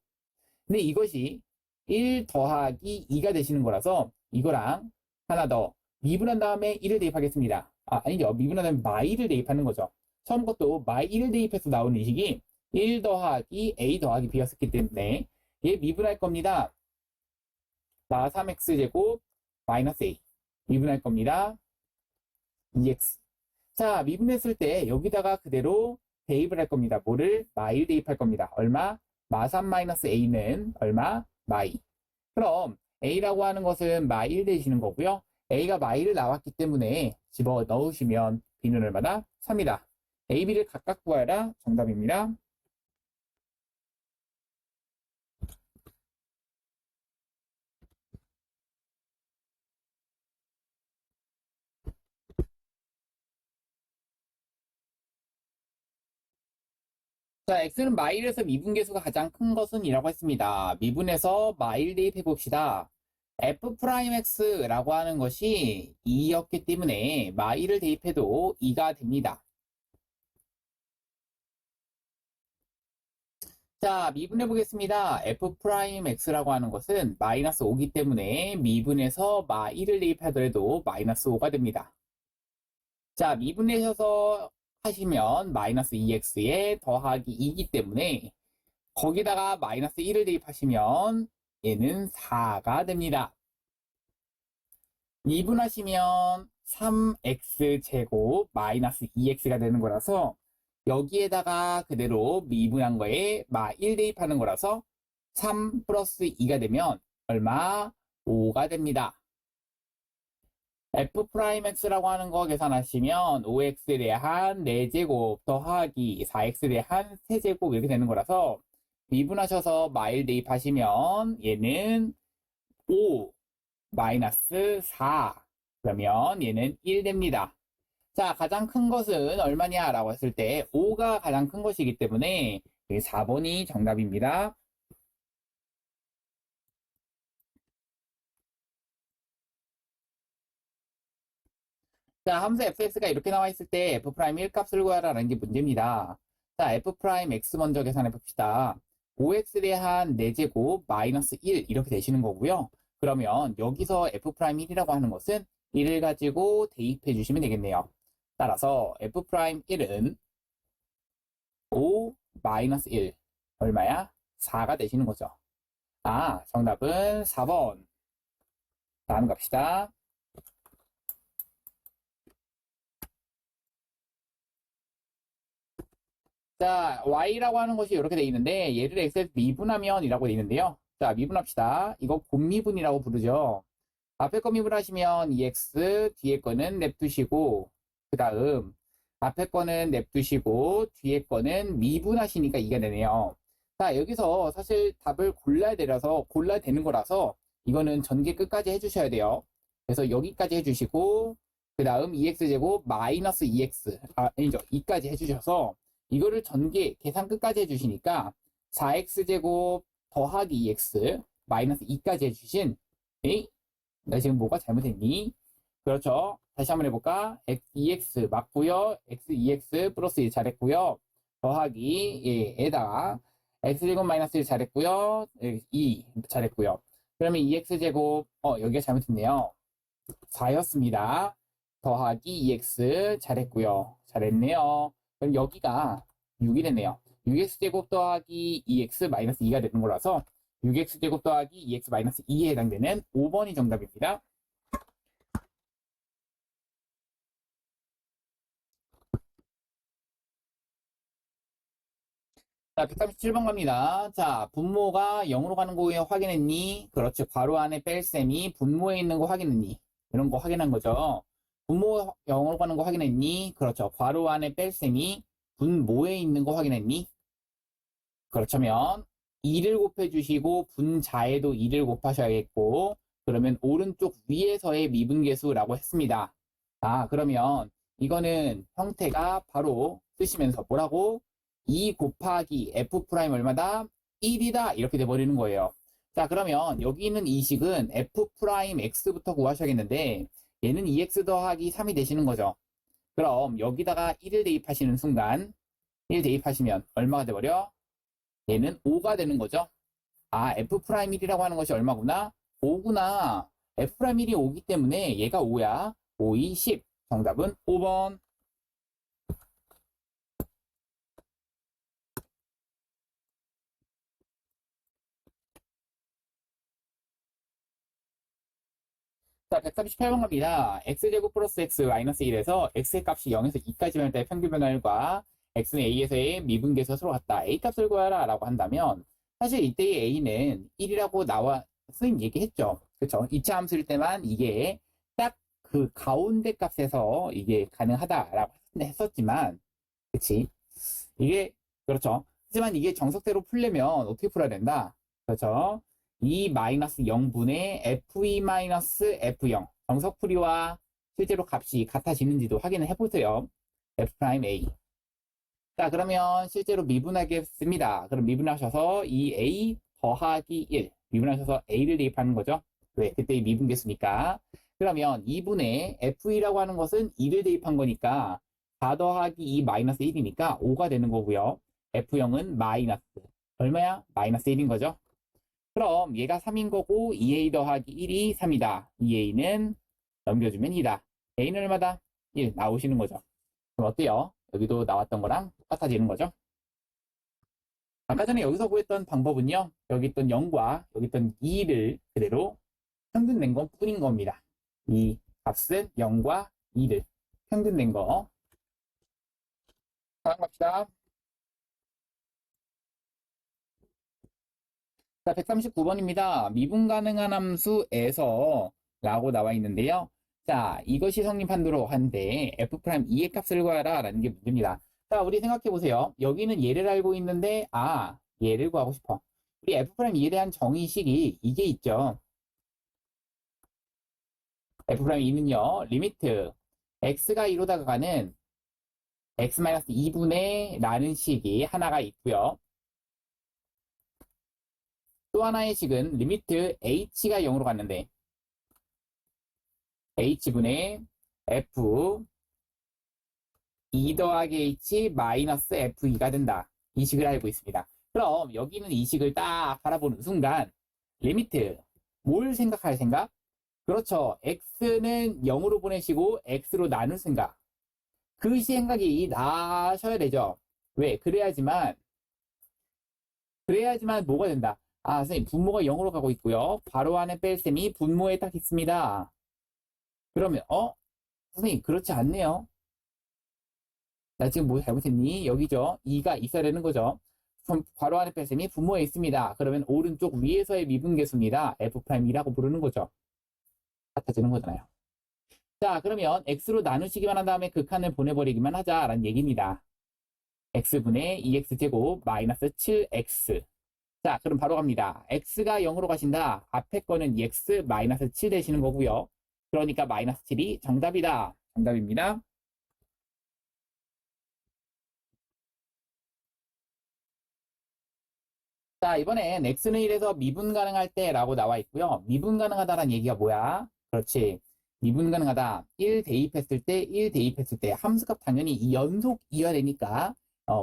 근데 이것이 1 더하기 2가 되시는 거라서 이거랑 하나 더 미분한 다음에 1을 대입하겠습니다. 아니죠. 미분한 다음에 마이를 대입하는 거죠. 처음 것도 마이 1을 대입해서 나오는 이 식이 1 더하기 a 더하기 b였었기 때문에 얘 미분할 겁니다. 마 3x제곱 마이너스 a 미분할 겁니다. 2x. 자, 미분했을 때 여기다가 그대로 대입을 할 겁니다. 뭐를? 마이를 대입할 겁니다. 얼마? 마3 마이너스 a는 얼마? 마이. 그럼 a라고 하는 것은 마일 되시는 거고요. a가 마일을 나왔기 때문에 집어 넣으시면 b는 얼마다? 3이다. a, b를 각각 구하라. 정답입니다. 자, x는 마일에서 미분계수가 가장 큰 것은 이라고 했습니다. 미분에서 마일 대입해 봅시다. f'x라고 하는 것이 2였기 때문에 마일을 대입해도 2가 됩니다. 자, 미분해 보겠습니다. f'x라고 하는 것은 마이너스 5기 때문에 미분에서 마일을 대입하더라도 마이너스 5가 됩니다. 자, 미분내셔서 하시면 마이너스 2x에 더하기 2이기 때문에 거기다가 마이너스 1을 대입하시면 얘는 4가 됩니다. 미분하시면 3x제곱 마이너스 2x가 되는 거라서 여기에다가 그대로 미분한 거에 마1 대입하는 거라서 3 플러스 2가 되면 얼마? 5가 됩니다. f'x라고 하는 거 계산하시면 5x에 대한 4제곱 더하기 4x에 대한 세제곱 이렇게 되는 거라서 미분하셔서 마일 대입하시면 얘는 5 마이너스 4 그러면 얘는 1 됩니다. 자, 가장 큰 것은 얼마냐 라고 했을 때 5가 가장 큰 것이기 때문에 4번이 정답입니다. 자, 함수 fx가 이렇게 나와 있을 때 f'1 값을 구하라는 게 문제입니다. 자, f'x 먼저 계산해 봅시다. 5x에 대한 4제곱 마이너스 1 이렇게 되시는 거고요. 그러면 여기서 f'1이라고 하는 것은 1을 가지고 대입해 주시면 되겠네요. 따라서 f'1은 5 마이너스 1 얼마야? 4가 되시는 거죠. 아, 정답은 4번. 다음 갑시다. 자, y라고 하는 것이 이렇게 돼 있는데 얘를 x에서 미분하면 이라고 돼 있는데요. 자, 미분합시다. 이거 곱미분이라고 부르죠. 앞에 거 미분하시면 2x, 뒤에 거는 냅두시고 그 다음 앞에 거는 냅두시고 뒤에 거는 미분하시니까 2가 되네요. 자, 여기서 사실 답을 골라야 되는 거라서 이거는 전개 끝까지 해주셔야 돼요. 그래서 여기까지 해주시고 그 다음 2x제곱 마이너스 2x 아니죠 2까지 해주셔서 이거를 전개 계산 끝까지 해주시니까 4x제곱 더하기 2x 마이너스 2까지 해주신 에이? 나 지금 뭐가 잘못했니? 그렇죠. 다시 한번 해볼까? x2x 맞고요. x2x 플러스 1 잘했고요. 더하기 얘에다가 x제곱 마이너스 1 잘했고요. 2 잘했고요. 그러면 2x제곱 여기가 잘못했네요. 4였습니다. 더하기 2x 잘했고요. 잘했네요. 그럼 여기가 6이 됐네요. 6x제곱 더하기 2x 마이너스 2가 되는 거라서 6x제곱 더하기 2x 마이너스 2에 해당되는 5번이 정답입니다. 자, 137번 갑니다. 자, 분모가 0으로 가는 거 확인했니? 그렇죠. 괄호 안에 뺄셈이 분모에 있는 거 확인했니? 이런 거 확인한 거죠. 분모 0으로 가는 거 확인했니? 그렇죠. 괄호 안에 뺄셈이 분모에 있는 거 확인했니? 그렇다면 2를 곱해주시고 분자에도 2를 곱하셔야겠고 그러면 오른쪽 위에서의 미분계수라고 했습니다. 아, 그러면 이거는 형태가 바로 쓰시면서 뭐라고? 2 곱하기 f 프라임 얼마다? 1이다 이렇게 돼버리는 거예요. 자, 그러면 여기 있는 이 식은 f 프라임 x부터 구하셔야겠는데 얘는 2x 더하기 3이 되시는 거죠. 그럼 여기다가 1을 대입하시는 순간 1 대입하시면 얼마가 돼버려? 얘는 5가 되는 거죠. 아, F'1이라고 하는 것이 얼마구나? 5구나. F'1이 5기 때문에 얘가 5야. 5, 2, 10. 정답은 5번. 자, 138번 갑니다. x제곱 플러스 x 마이너스 1에서 x의 값이 0에서 2까지 변할 때 평균 변화율과 x는 a에서의 미분계수가 서로 같다. a 값을 구하라 라고 한다면 사실 이때의 a는 1이라고 나와 선생님 얘기했죠. 그렇죠? 2차 함수일 때만 이게 딱 그 가운데 값에서 이게 가능하다라고 했었지만 그치? 이게 그렇죠. 하지만 이게 정석대로 풀려면 어떻게 풀어야 된다? 그렇죠? 2 마이너스 0분의 f2 마이너스 f0 정석풀이와 실제로 값이 같아지는지도 확인을 해보세요. f 프라임 a 자, 그러면 실제로 미분하겠습니다. 그럼 미분하셔서 이 A 더하기 1. 미분하셔서 A를 대입하는 거죠. 왜? 그때 미분계수니까. 그러면 2분의 F2라고 하는 것은 2를 대입한 거니까 4 더하기 2 마이너스 1이니까 5가 되는 거고요. F0은 마이너스. 얼마야? 마이너스 1인 거죠. 그럼 얘가 3인 거고 2A 더하기 1이 3이다. 2A는 넘겨주면 2다. A는 얼마다? 1 나오시는 거죠. 그럼 어때요? 여기도 나왔던 거랑 똑같아지는 거죠. 아까 전에 여기서 구했던 방법은요. 여기 있던 0과 여기 있던 2를 그대로 평균 낸 것 뿐인 겁니다. 이 값은 0과 2를 평균 낸 거. 다음 갑시다. 자, 139번입니다. 미분 가능한 함수에서 라고 나와 있는데요. 자, 이것이 성립한도로 한데 f'2의 값을 구하라 라는 게 문제입니다. 자, 우리 생각해 보세요. 여기는 얘를 알고 있는데 얘를 구하고 싶어. 우리 f'2에 대한 정의식이 이게 있죠. f'2는요. 리미트 x가 2로 다가가는 x-2분의 라는 식이 하나가 있고요. 또 하나의 식은 리미트 h가 0으로 갔는데 h분의 f 2 더하기 h 마이너스 f2가 된다. 이 식을 알고 있습니다. 그럼 여기는 이 식을 딱 바라보는 순간 리미트 뭘 생각할 생각? 그렇죠. x는 0으로 보내시고 x로 나눌 생각. 그 생각이 나셔야 되죠. 왜? 그래야지만 뭐가 된다. 선생님 분모가 0으로 가고 있고요. 괄호 안에 뺄셈이 분모에 딱 있습니다. 그러면 선생님 그렇지 않네요. 나 지금 뭐 잘못했니? 여기죠. 2가 있어야 되는 거죠. 그럼 괄호 안에 뺄셈이 분모에 있습니다. 그러면 오른쪽 위에서의 미분계수입니다. F'이라고 부르는 거죠. 같아지는 거잖아요. 자, 그러면 x로 나누시기만 한 다음에 극한을 보내버리기만 하자라는 얘기입니다. x분의 2x제곱 마이너스 7x. 자, 그럼 바로 갑니다. x가 0으로 가신다. 앞에 거는 2x 마이너스 7 되시는 거고요. 그러니까 마이너스 7이 정답이다. 정답입니다. 자, 이번엔 x는 1에서 미분 가능할 때라고 나와 있고요. 미분 가능하다라는 얘기가 뭐야? 그렇지. 미분 가능하다. 1 대입했을 때, 1 대입했을 때 함수값 당연히 연속이어야 되니까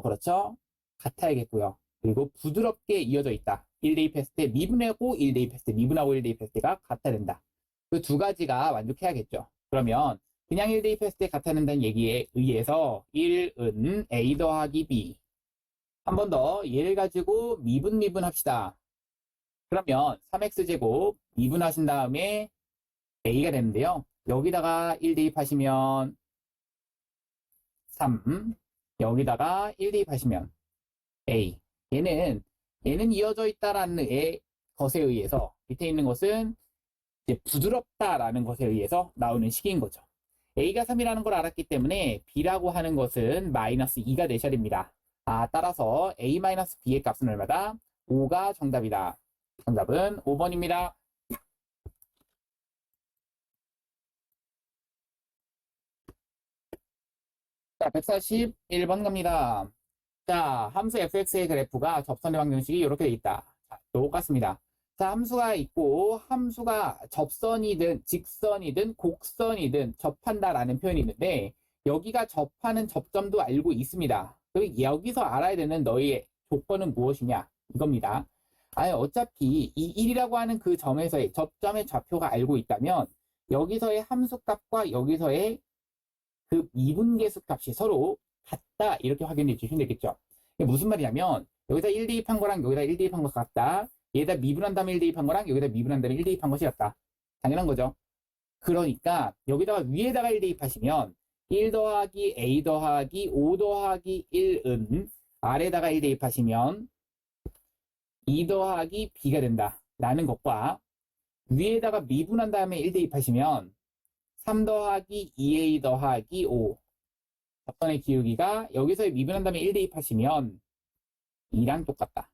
그렇죠. 같아야겠고요. 그리고 부드럽게 이어져 있다. 1 대입했을 때 미분하고 1 대입했을 때 미분하고 1 대입했을 때가 같아야 된다. 그 두 가지가 만족해야겠죠. 그러면 그냥 1 대입했을 때 같아야 된다는 얘기에 의해서 1은 a 더하기 b. 한 번 더 얘를 가지고 미분 합시다. 그러면 3x제곱 미분하신 다음에 a가 되는데요. 여기다가 1 대입하시면 3, 여기다가 1 대입하시면 a. 얘는 이어져 있다라는 것에 의해서 밑에 있는 것은 이제 부드럽다라는 것에 의해서 나오는 식인 거죠. a가 3이라는 걸 알았기 때문에 b라고 하는 것은 마이너스 2가 되셔야 됩니다. 따라서 a-b의 값은 얼마다? 5가 정답이다. 정답은 5번입니다. 자, 141번 갑니다. 자, 함수 fx의 그래프가 접선의 방정식이 이렇게 돼 있다. 자, 똑같습니다. 자, 함수가 있고 함수가 접선이든 직선이든 곡선이든 접한다라는 표현이 있는데 여기가 접하는 접점도 알고 있습니다. 그리고 여기서 알아야 되는 너희의 조건은 무엇이냐? 이겁니다. 어차피 이 1이라고 하는 그 점에서의 접점의 좌표가 알고 있다면 여기서의 함수값과 여기서의 그 미분계수 값이 서로 같다 이렇게 확인해 주시면 되겠죠. 이게 무슨 말이냐면 여기다 1 대입한 거랑 여기다 1 대입한 것 같다. 얘다 미분한 다음에 1 대입한 거랑 여기다 미분한 다음에 1 대입한 것이 같다. 당연한 거죠. 그러니까 여기다가 위에다가 1 대입하시면 1 더하기 a 더하기 5 더하기 1은 아래다가 1 대입하시면 2 더하기 b가 된다. 라는 것과 위에다가 미분한 다음에 1 대입하시면 3 더하기 2a 더하기 5 접선의 기울기가 여기서 미분한 다음에 1 대입하시면 2랑 똑같다.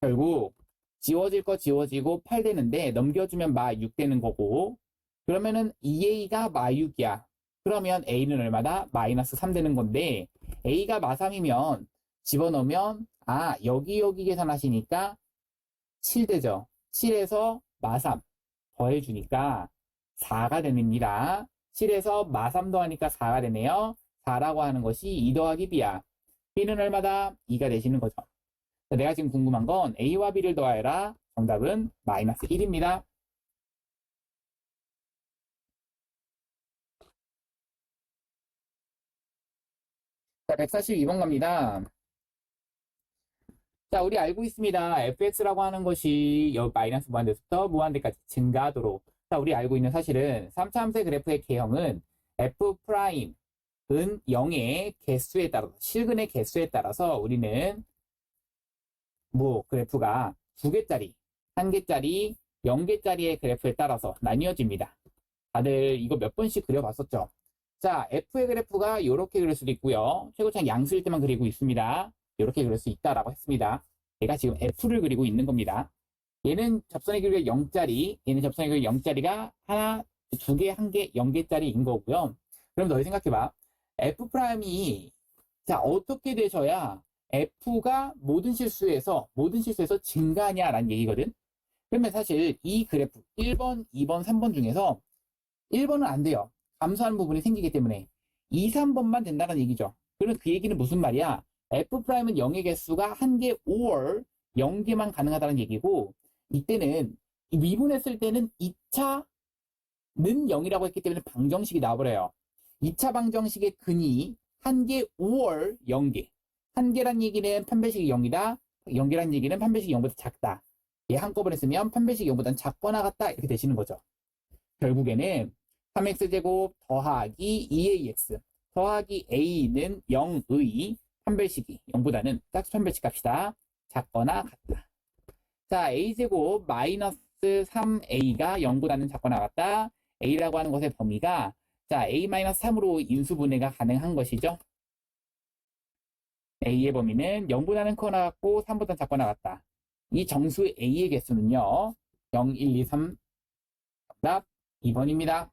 결국 지워질 거 지워지고 8 되는데 넘겨주면 마 6 되는 거고 그러면은 2a가 마 6이야. 그러면 a는 얼마다? 마이너스 3 되는 건데 A가 마3이면 집어넣으면 여기 계산하시니까 7 되죠. 7에서 마3 더해주니까 4가 됩니다. 7에서 마3 더하니까 4가 되네요. 4라고 하는 것이 2 더하기 B야. B는 얼마다? 2가 되시는 거죠. 내가 지금 궁금한 건 A와 B를 더하여라. 정답은 마이너스 1입니다. 자, 142번 갑니다. 자, 우리 알고 있습니다. fx라고 하는 것이 여기 마이너스 무한대부터 무한대까지 증가하도록. 자, 우리 알고 있는 사실은 3차 함수의 그래프의 개형은 f'은 0의 개수에 따라서, 실근의 개수에 따라서 우리는 그래프가 2개짜리, 1개짜리, 0개짜리의 그래프에 따라서 나뉘어집니다. 다들 이거 몇 번씩 그려봤었죠? 자, f의 그래프가 이렇게 그릴 수도 있고요. 최고창 양수일 때만 그리고 있습니다. 이렇게 그릴 수 있다라고 했습니다. 얘가 지금 f를 그리고 있는 겁니다. 얘는 접선의 길이가 0짜리, 얘는 접선의 길이가 0짜리가 하나, 2개, 1개, 0개짜리인 거고요. 그럼 너희 생각해봐. f'이 자, 어떻게 되셔야 f가 모든 실수에서 증가하냐라는 얘기거든. 그러면 사실 이 그래프 1번, 2번, 3번 중에서 1번은 안 돼요. 감소하는 부분이 생기기 때문에 2, 3번만 된다는 얘기죠. 그러면 그 얘기는 무슨 말이야? f'은 0의 개수가 1개 or 0개만 가능하다는 얘기고, 이때는 미분했을 때는 2차는 0이라고 했기 때문에 방정식이 나와버려요. 2차 방정식의 근이 1개 or 0개. 1개란 얘기는 판별식이 0이다. 0개란 얘기는 판별식이 0보다 작다. 얘 한꺼번에 쓰면 판별식이 0보다는 작거나 같다. 이렇게 되시는 거죠. 결국에는 3x제곱 더하기 2ax 더하기 a는 0의 판별식이 0보다는 짝수 판별식 값이다. 작거나 같다. 자, a제곱 마이너스 3a가 0보다는 작거나 같다. a라고 하는 것의 범위가 자, a-3으로 인수분해가 가능한 것이죠. a의 범위는 0보다는 크거나 같고 3보다는 작거나 같다. 이 정수 a의 개수는요. 0, 1, 2, 3 정답 2번입니다.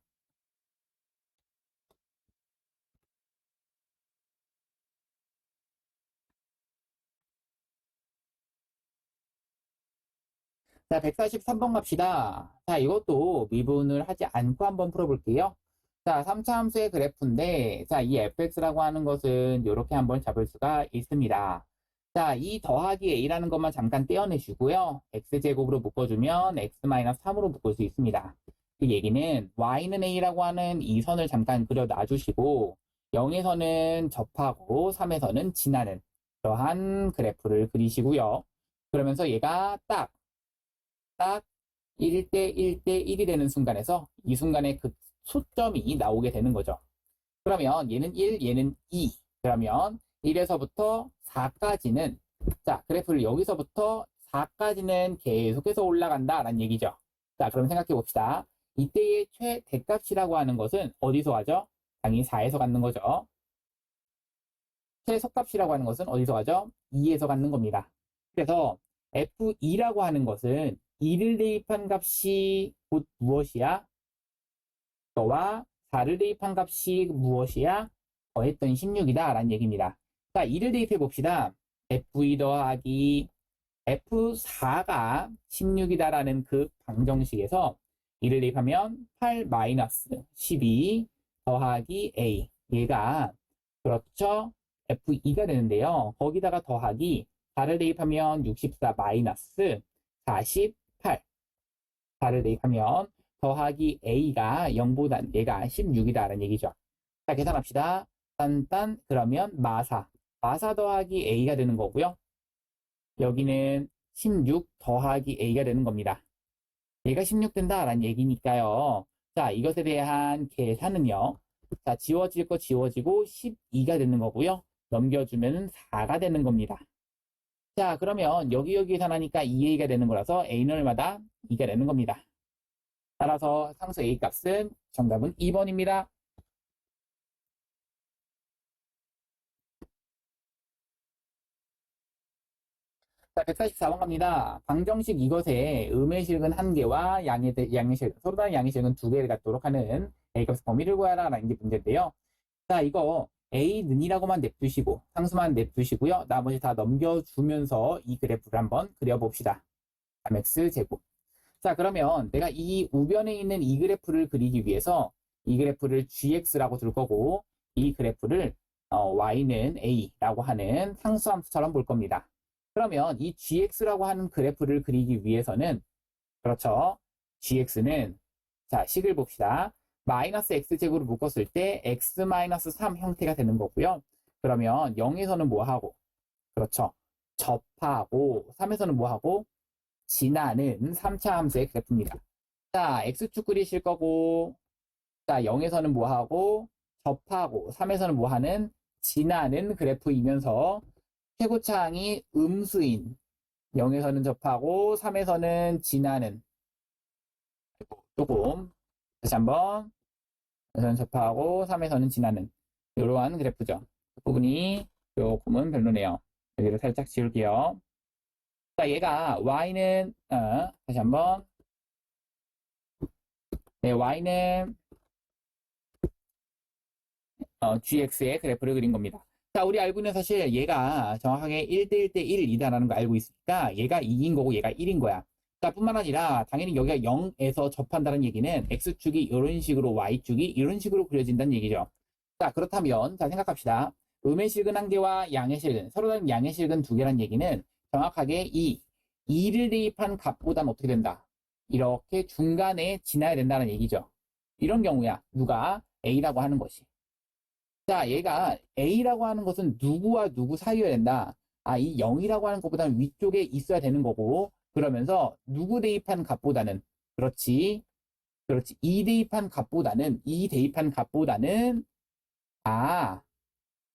자, 143번 갑시다. 자, 이것도 미분을 하지 않고 한번 풀어볼게요. 자, 3차 함수의 그래프인데, 자, 이 fx라고 하는 것은 이렇게 한번 잡을 수가 있습니다. 자, 이 더하기 a라는 것만 잠깐 떼어내주고요. x제곱으로 묶어주면 x-3으로 묶을 수 있습니다. 그 얘기는 y는 a라고 하는 이 선을 잠깐 그려 놔주시고, 0에서는 접하고 3에서는 지나는 그러한 그래프를 그리시고요. 그러면서 얘가 딱 1대 1대 1이 되는 순간에서 이 순간에 그 소점이 나오게 되는 거죠. 그러면 얘는 1, 얘는 2. 그러면 1에서부터 4까지는 자, 그래프를 여기서부터 4까지는 계속해서 올라간다라는 얘기죠. 자, 그럼 생각해 봅시다. 이때의 최대값이라고 하는 것은 어디서 가죠? 당연히 4에서 갖는 거죠. 최소값이라고 하는 것은 어디서 가죠? 2에서 갖는 겁니다. 그래서 F2라고 하는 것은 2를 대입한 값이 곧 무엇이야? 너와 4를 대입한 값이 무엇이야? 더했던 16이다 라는 얘기입니다. 자, 2를 대입해 봅시다. F2 더하기 F4가 16이다라는 그 방정식에서 2를 대입하면 8 마이너스 12 더하기 A. 얘가 그렇죠? F2가 되는데요. 거기다가 더하기 4를 대입하면 64 마이너스 48. 4를 대입하면 더하기 A가 0보다 얘가 16이다라는 얘기죠. 자, 계산합시다. 딴딴 그러면 마사 더하기 A가 되는 거고요. 여기는 16 더하기 A가 되는 겁니다. 얘가 16 된다라는 얘기니까요. 자, 이것에 대한 계산은요. 자, 지워질 거 지워지고 12가 되는 거고요. 넘겨주면 4가 되는 겁니다. 자, 그러면 여기 계산하니까 2a가 되는 거라서 a는 얼마다? 2가 되는 겁니다. 따라서 상수 a 값은 정답은 2번입니다. 자, 144번 갑니다. 방정식 이것에 음의 실근 1개와 양의 실근, 서로 다른 양의 실근 2개를 갖도록 하는 a 값의 범위를 구하라 라는 게 문제인데요. 자, 이거 A는이라고만 냅두시고 상수만 냅두시고요. 나머지 다 넘겨주면서 이 그래프를 한번 그려봅시다. 3x제곱. 자, 그러면 내가 이 우변에 있는 이 그래프를 그리기 위해서 이 그래프를 gx라고 둘 거고 이 그래프를 y는 a라고 하는 상수함수처럼 볼 겁니다. 그러면 이 gx라고 하는 그래프를 그리기 위해서는 그렇죠. gx는 자, 식을 봅시다. 마이너스 x제곱으로 묶었을 때 x 마이너스 3 형태가 되는 거고요. 그러면 0에서는 뭐 하고? 그렇죠. 접하고 3에서는 뭐 하고? 지나는 3차 함수의 그래프입니다. 자, x축 그리실 거고 자, 0에서는 뭐 하고? 접하고 3에서는 뭐 하는? 지나는 그래프이면서 최고차항이 음수인 0에서는 접하고 3에서는 지나는 조금 다시 한번 0에서는 접하고 3에서는 지나는 이러한 그래프죠. 그 부분이 조금은 별로네요. 여기를 살짝 지울게요. 자, 얘가 y는 다시 한번 네, y는 gx의 그래프를 그린 겁니다. 자, 우리 알고 있는 사실 얘가 정확하게 1대 1대 1이다라는 거 알고 있으니까 얘가 2인 거고 얘가 1인 거야. 자, 뿐만 아니라 당연히 여기가 0에서 접한다는 얘기는 x축이 이런 식으로 y축이 이런 식으로 그려진다는 얘기죠. 자, 그렇다면 자, 생각합시다. 음의 실근 한 개와 양의 실근, 서로 다른 양의 실근 두 개란 얘기는 정확하게 이 2를 대입한 값보다는 어떻게 된다? 이렇게 중간에 지나야 된다는 얘기죠. 이런 경우야. 누가? A라고 하는 것이. 자, 얘가 A라고 하는 것은 누구와 누구 사이여야 된다. 아, 이 0이라고 하는 것보다는 위쪽에 있어야 되는 거고, 그러면서 누구 대입한 값보다는, 그렇지, 그렇지, 2 대입한 값보다는, 2 대입한 값보다는, 아,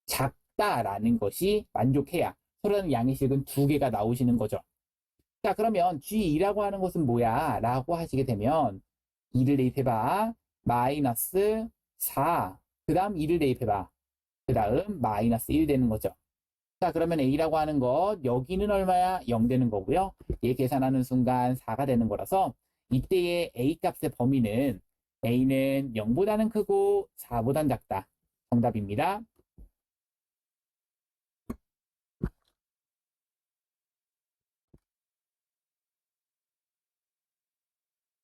작다라는 것이 만족해야 서로는 양의식은 두 개가 나오시는 거죠. 자, 그러면 G2라고 하는 것은 뭐야? 라고 하시게 되면 2를 대입해봐. 마이너스 4. 그 다음 2를 대입해봐. 그 다음 마이너스 1 되는 거죠. 자, 그러면 A라고 하는 것 여기는 얼마야? 0 되는 거고요. 얘 계산하는 순간 4가 되는 거라서 이때의 A 값의 범위는 A는 0보다는 크고 4보다는 작다. 정답입니다.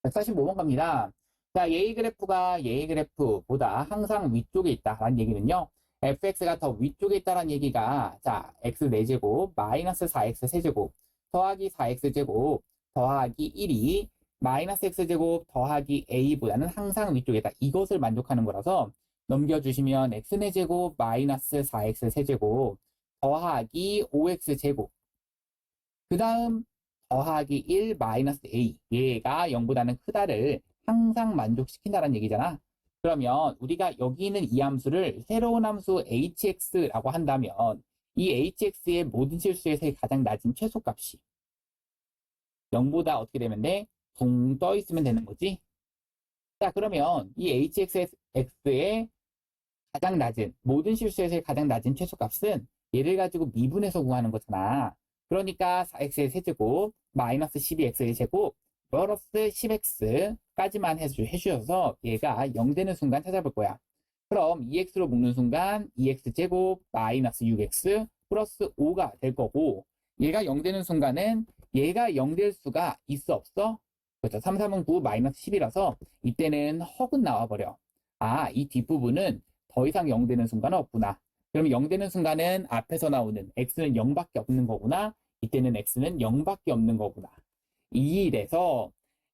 145번 갑니다. 자, 예의 그래프가 예의 그래프보다 항상 위쪽에 있다라는 얘기는요. fx가 더 위쪽에 있다라는 얘기가 자, x 4제곱 마이너스 4x 세제곱 더하기 4x 제곱 더하기 1이 마이너스 x제곱 더하기 a보다는 항상 위쪽에 있다. 이것을 만족하는 거라서 넘겨주시면 x 4제곱 마이너스 4x 세제곱 더하기 5x 제곱 그 다음 더하기 1 마이너스 a 얘가 0보다는 크다를 항상 만족시킨다는 얘기잖아. 그러면 우리가 여기 있는 이 함수를 새로운 함수 hx라고 한다면 이 hx의 모든 실수에서의 가장 낮은 최소값이 0보다 어떻게 되면 돼? 붕 떠 있으면 되는 거지. 자, 그러면 이 hx의 가장 낮은 모든 실수에서의 가장 낮은 최소값은 얘를 가지고 미분해서 구하는 거잖아. 그러니까 4x의 세제곱 마이너스 12x의 제곱 플러스 10x까지만 해주셔서 얘가 0 되는 순간 찾아볼 거야. 그럼 2x로 묶는 순간 2x제곱 마이너스 6x 플러스 5가 될 거고 얘가 0 되는 순간은 얘가 0 될 수가 있어 없어? 그렇죠. 3, 3은 9 마이너스 10이라서 이때는 헉은 나와버려. 아, 이 뒷부분은 더 이상 0 되는 순간은 없구나. 그럼 0 되는 순간은 앞에서 나오는 x는 0밖에 없는 거구나. 이때는 x는 0밖에 없는 거구나. 이래서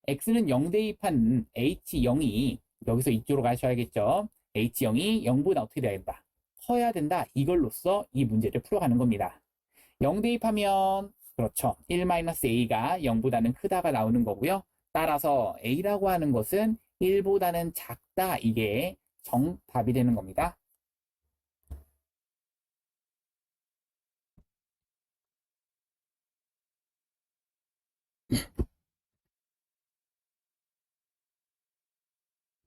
x는 0 대입한 h0이 여기서 이쪽으로 가셔야겠죠. h0이 0보다 어떻게 돼야 된다? 커야 된다. 이걸로써 이 문제를 풀어가는 겁니다. 0 대입하면 그렇죠. 1-a가 0보다는 크다가 나오는 거고요. 따라서 a라고 하는 것은 1보다는 작다. 이게 정답이 되는 겁니다.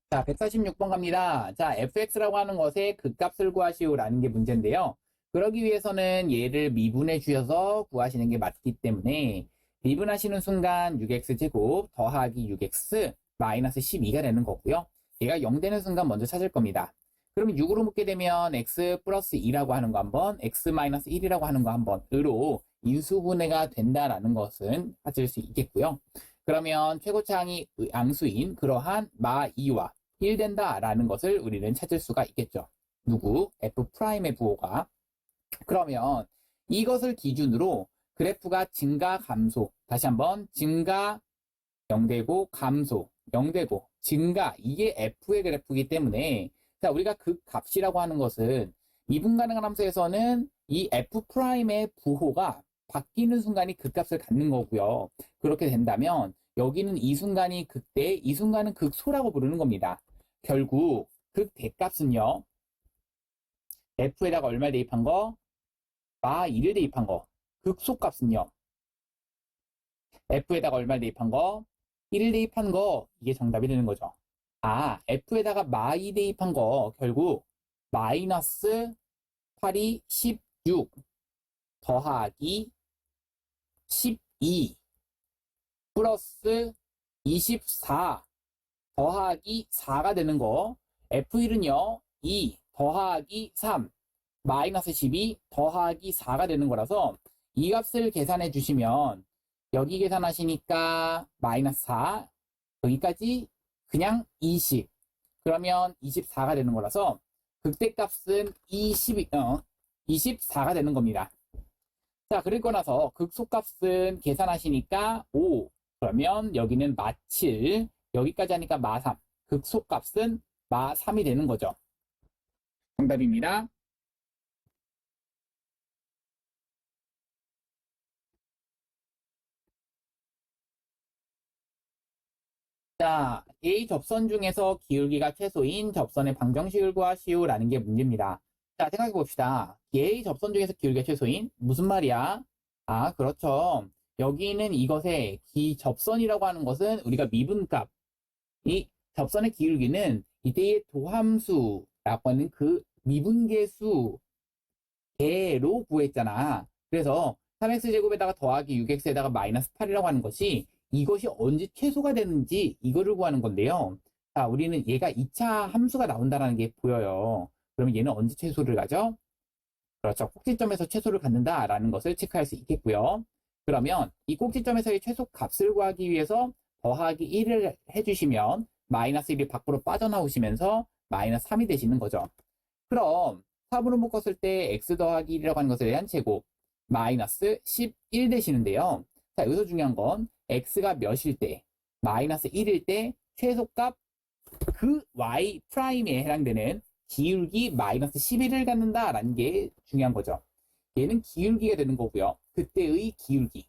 자, 146번 갑니다. 자, fx라고 하는 것의 극값을 구하시오라는 게 문제인데요. 그러기 위해서는 얘를 미분해 주셔서 구하시는 게 맞기 때문에 미분하시는 순간 6x제곱 더하기 6x 마이너스 12가 되는 거고요. 얘가 0 되는 순간 먼저 찾을 겁니다. 그러면 6으로 묶게 되면 x 플러스 2라고 하는 거 한번, x 마이너스 1이라고 하는 거 한번으로 인수분해가 된다라는 것은 찾을 수 있겠고요. 그러면 최고차항이 양수인 그러한 마 2와 1 된다라는 것을 우리는 찾을 수가 있겠죠. 누구? F'의 부호가. 그러면 이것을 기준으로 그래프가 증가, 감소. 다시 한번 증가 0되고 감소 0되고 증가. 이게 F의 그래프이기 때문에 자, 우리가 극값이라고 하는 것은 미분 가능한 함수에서는 이 F'의 부호가 바뀌는 순간이 극값을 갖는 거고요. 그렇게 된다면 여기는 이 순간이 극대, 이 순간은 극소라고 부르는 겁니다. 결국 극대값은요. F에다가 얼마 대입한 거? 마 2를 대입한 거. 극소값은요. F에다가 얼마 대입한 거? 1을 대입한 거. 이게 정답이 되는 거죠. 아, F에다가 마 2 대입한 거 결국 마이너스 8이 16 더하기 12 플러스 24 더하기 4가 되는 거. F1은요 2 더하기 3 마이너스 12 더하기 4가 되는 거라서 이 값을 계산해 주시면 여기 계산하시니까 마이너스 4 여기까지 그냥 20 그러면 24가 되는 거라서 극대값은 24가 되는 겁니다. 자, 그리고 나서 극소값은 계산하시니까 5 그러면 여기는 마 7 여기까지 하니까 마 3 극소값은 마 3이 되는 거죠. 정답입니다. 자, A 접선 중에서 기울기가 최소인 접선의 방정식을 구하시오라는 게 문제입니다. 자, 생각해 봅시다. A 접선 중에서 기울기가 최소인? 무슨 말이야? 아, 그렇죠. 여기는 이것의 기접선이라고 하는 것은 우리가 미분값, 이 접선의 기울기는 이때의 도함수라고 하는 그 미분계수 개로 구했잖아. 그래서 3x제곱에다가 더하기 6x에다가 마이너스 8이라고 하는 것이 이것이 언제 최소가 되는지 이거를 구하는 건데요. 자, 우리는 얘가 2차 함수가 나온다는 게 보여요. 그러면 얘는 언제 최소를 가죠? 그렇죠. 꼭지점에서 최소를 갖는다라는 것을 체크할 수 있겠고요. 그러면 이 꼭지점에서의 최소 값을 구하기 위해서 더하기 1을 해주시면 마이너스 1이 밖으로 빠져나오시면서 마이너스 3이 되시는 거죠. 그럼 3으로 묶었을 때 x 더하기 1이라고 하는 것에 대한 제곱 마이너스 11 되시는데요. 자, 여기서 중요한 건 x가 몇일 때 마이너스 1일 때 최소값 그 y 프라임에 해당되는 기울기 마이너스 11을 갖는다라는 게 중요한 거죠. 얘는 기울기가 되는 거고요. 그때의 기울기.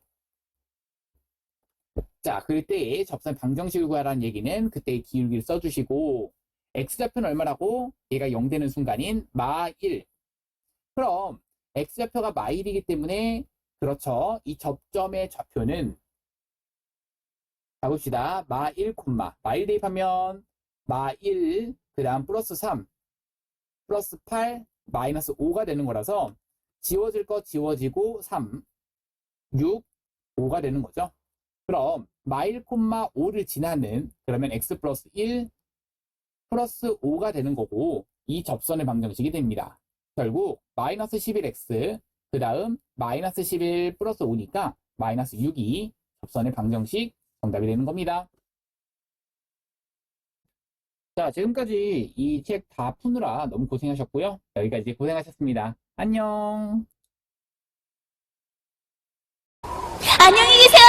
자, 그때의 접선 방정식을 구하라는 얘기는 그때의 기울기를 써주시고 x좌표는 얼마라고? 얘가 0 되는 순간인 마 1. 그럼 x좌표가 마 1이기 때문에 그렇죠. 이 접점의 좌표는 가봅시다. 마 1, 마 1 대입하면 마 1, 그 다음 플러스 3, 플러스 8, 마이너스 5가 되는 거라서 지워질 거 지워지고 3, 6, 5가 되는 거죠. 그럼 마 1, 5를 지나는 그러면 x 플러스 1 플러스 5가 되는 거고 이 접선의 방정식이 됩니다. 결국 마이너스 11x 그 다음 마이너스 11 플러스 5니까 마이너스 6이 접선의 방정식 정답이 되는 겁니다. 자, 지금까지 이 책 다 푸느라 너무 고생하셨고요. 여기까지 고생하셨습니다. 안녕. 안녕히 계세요.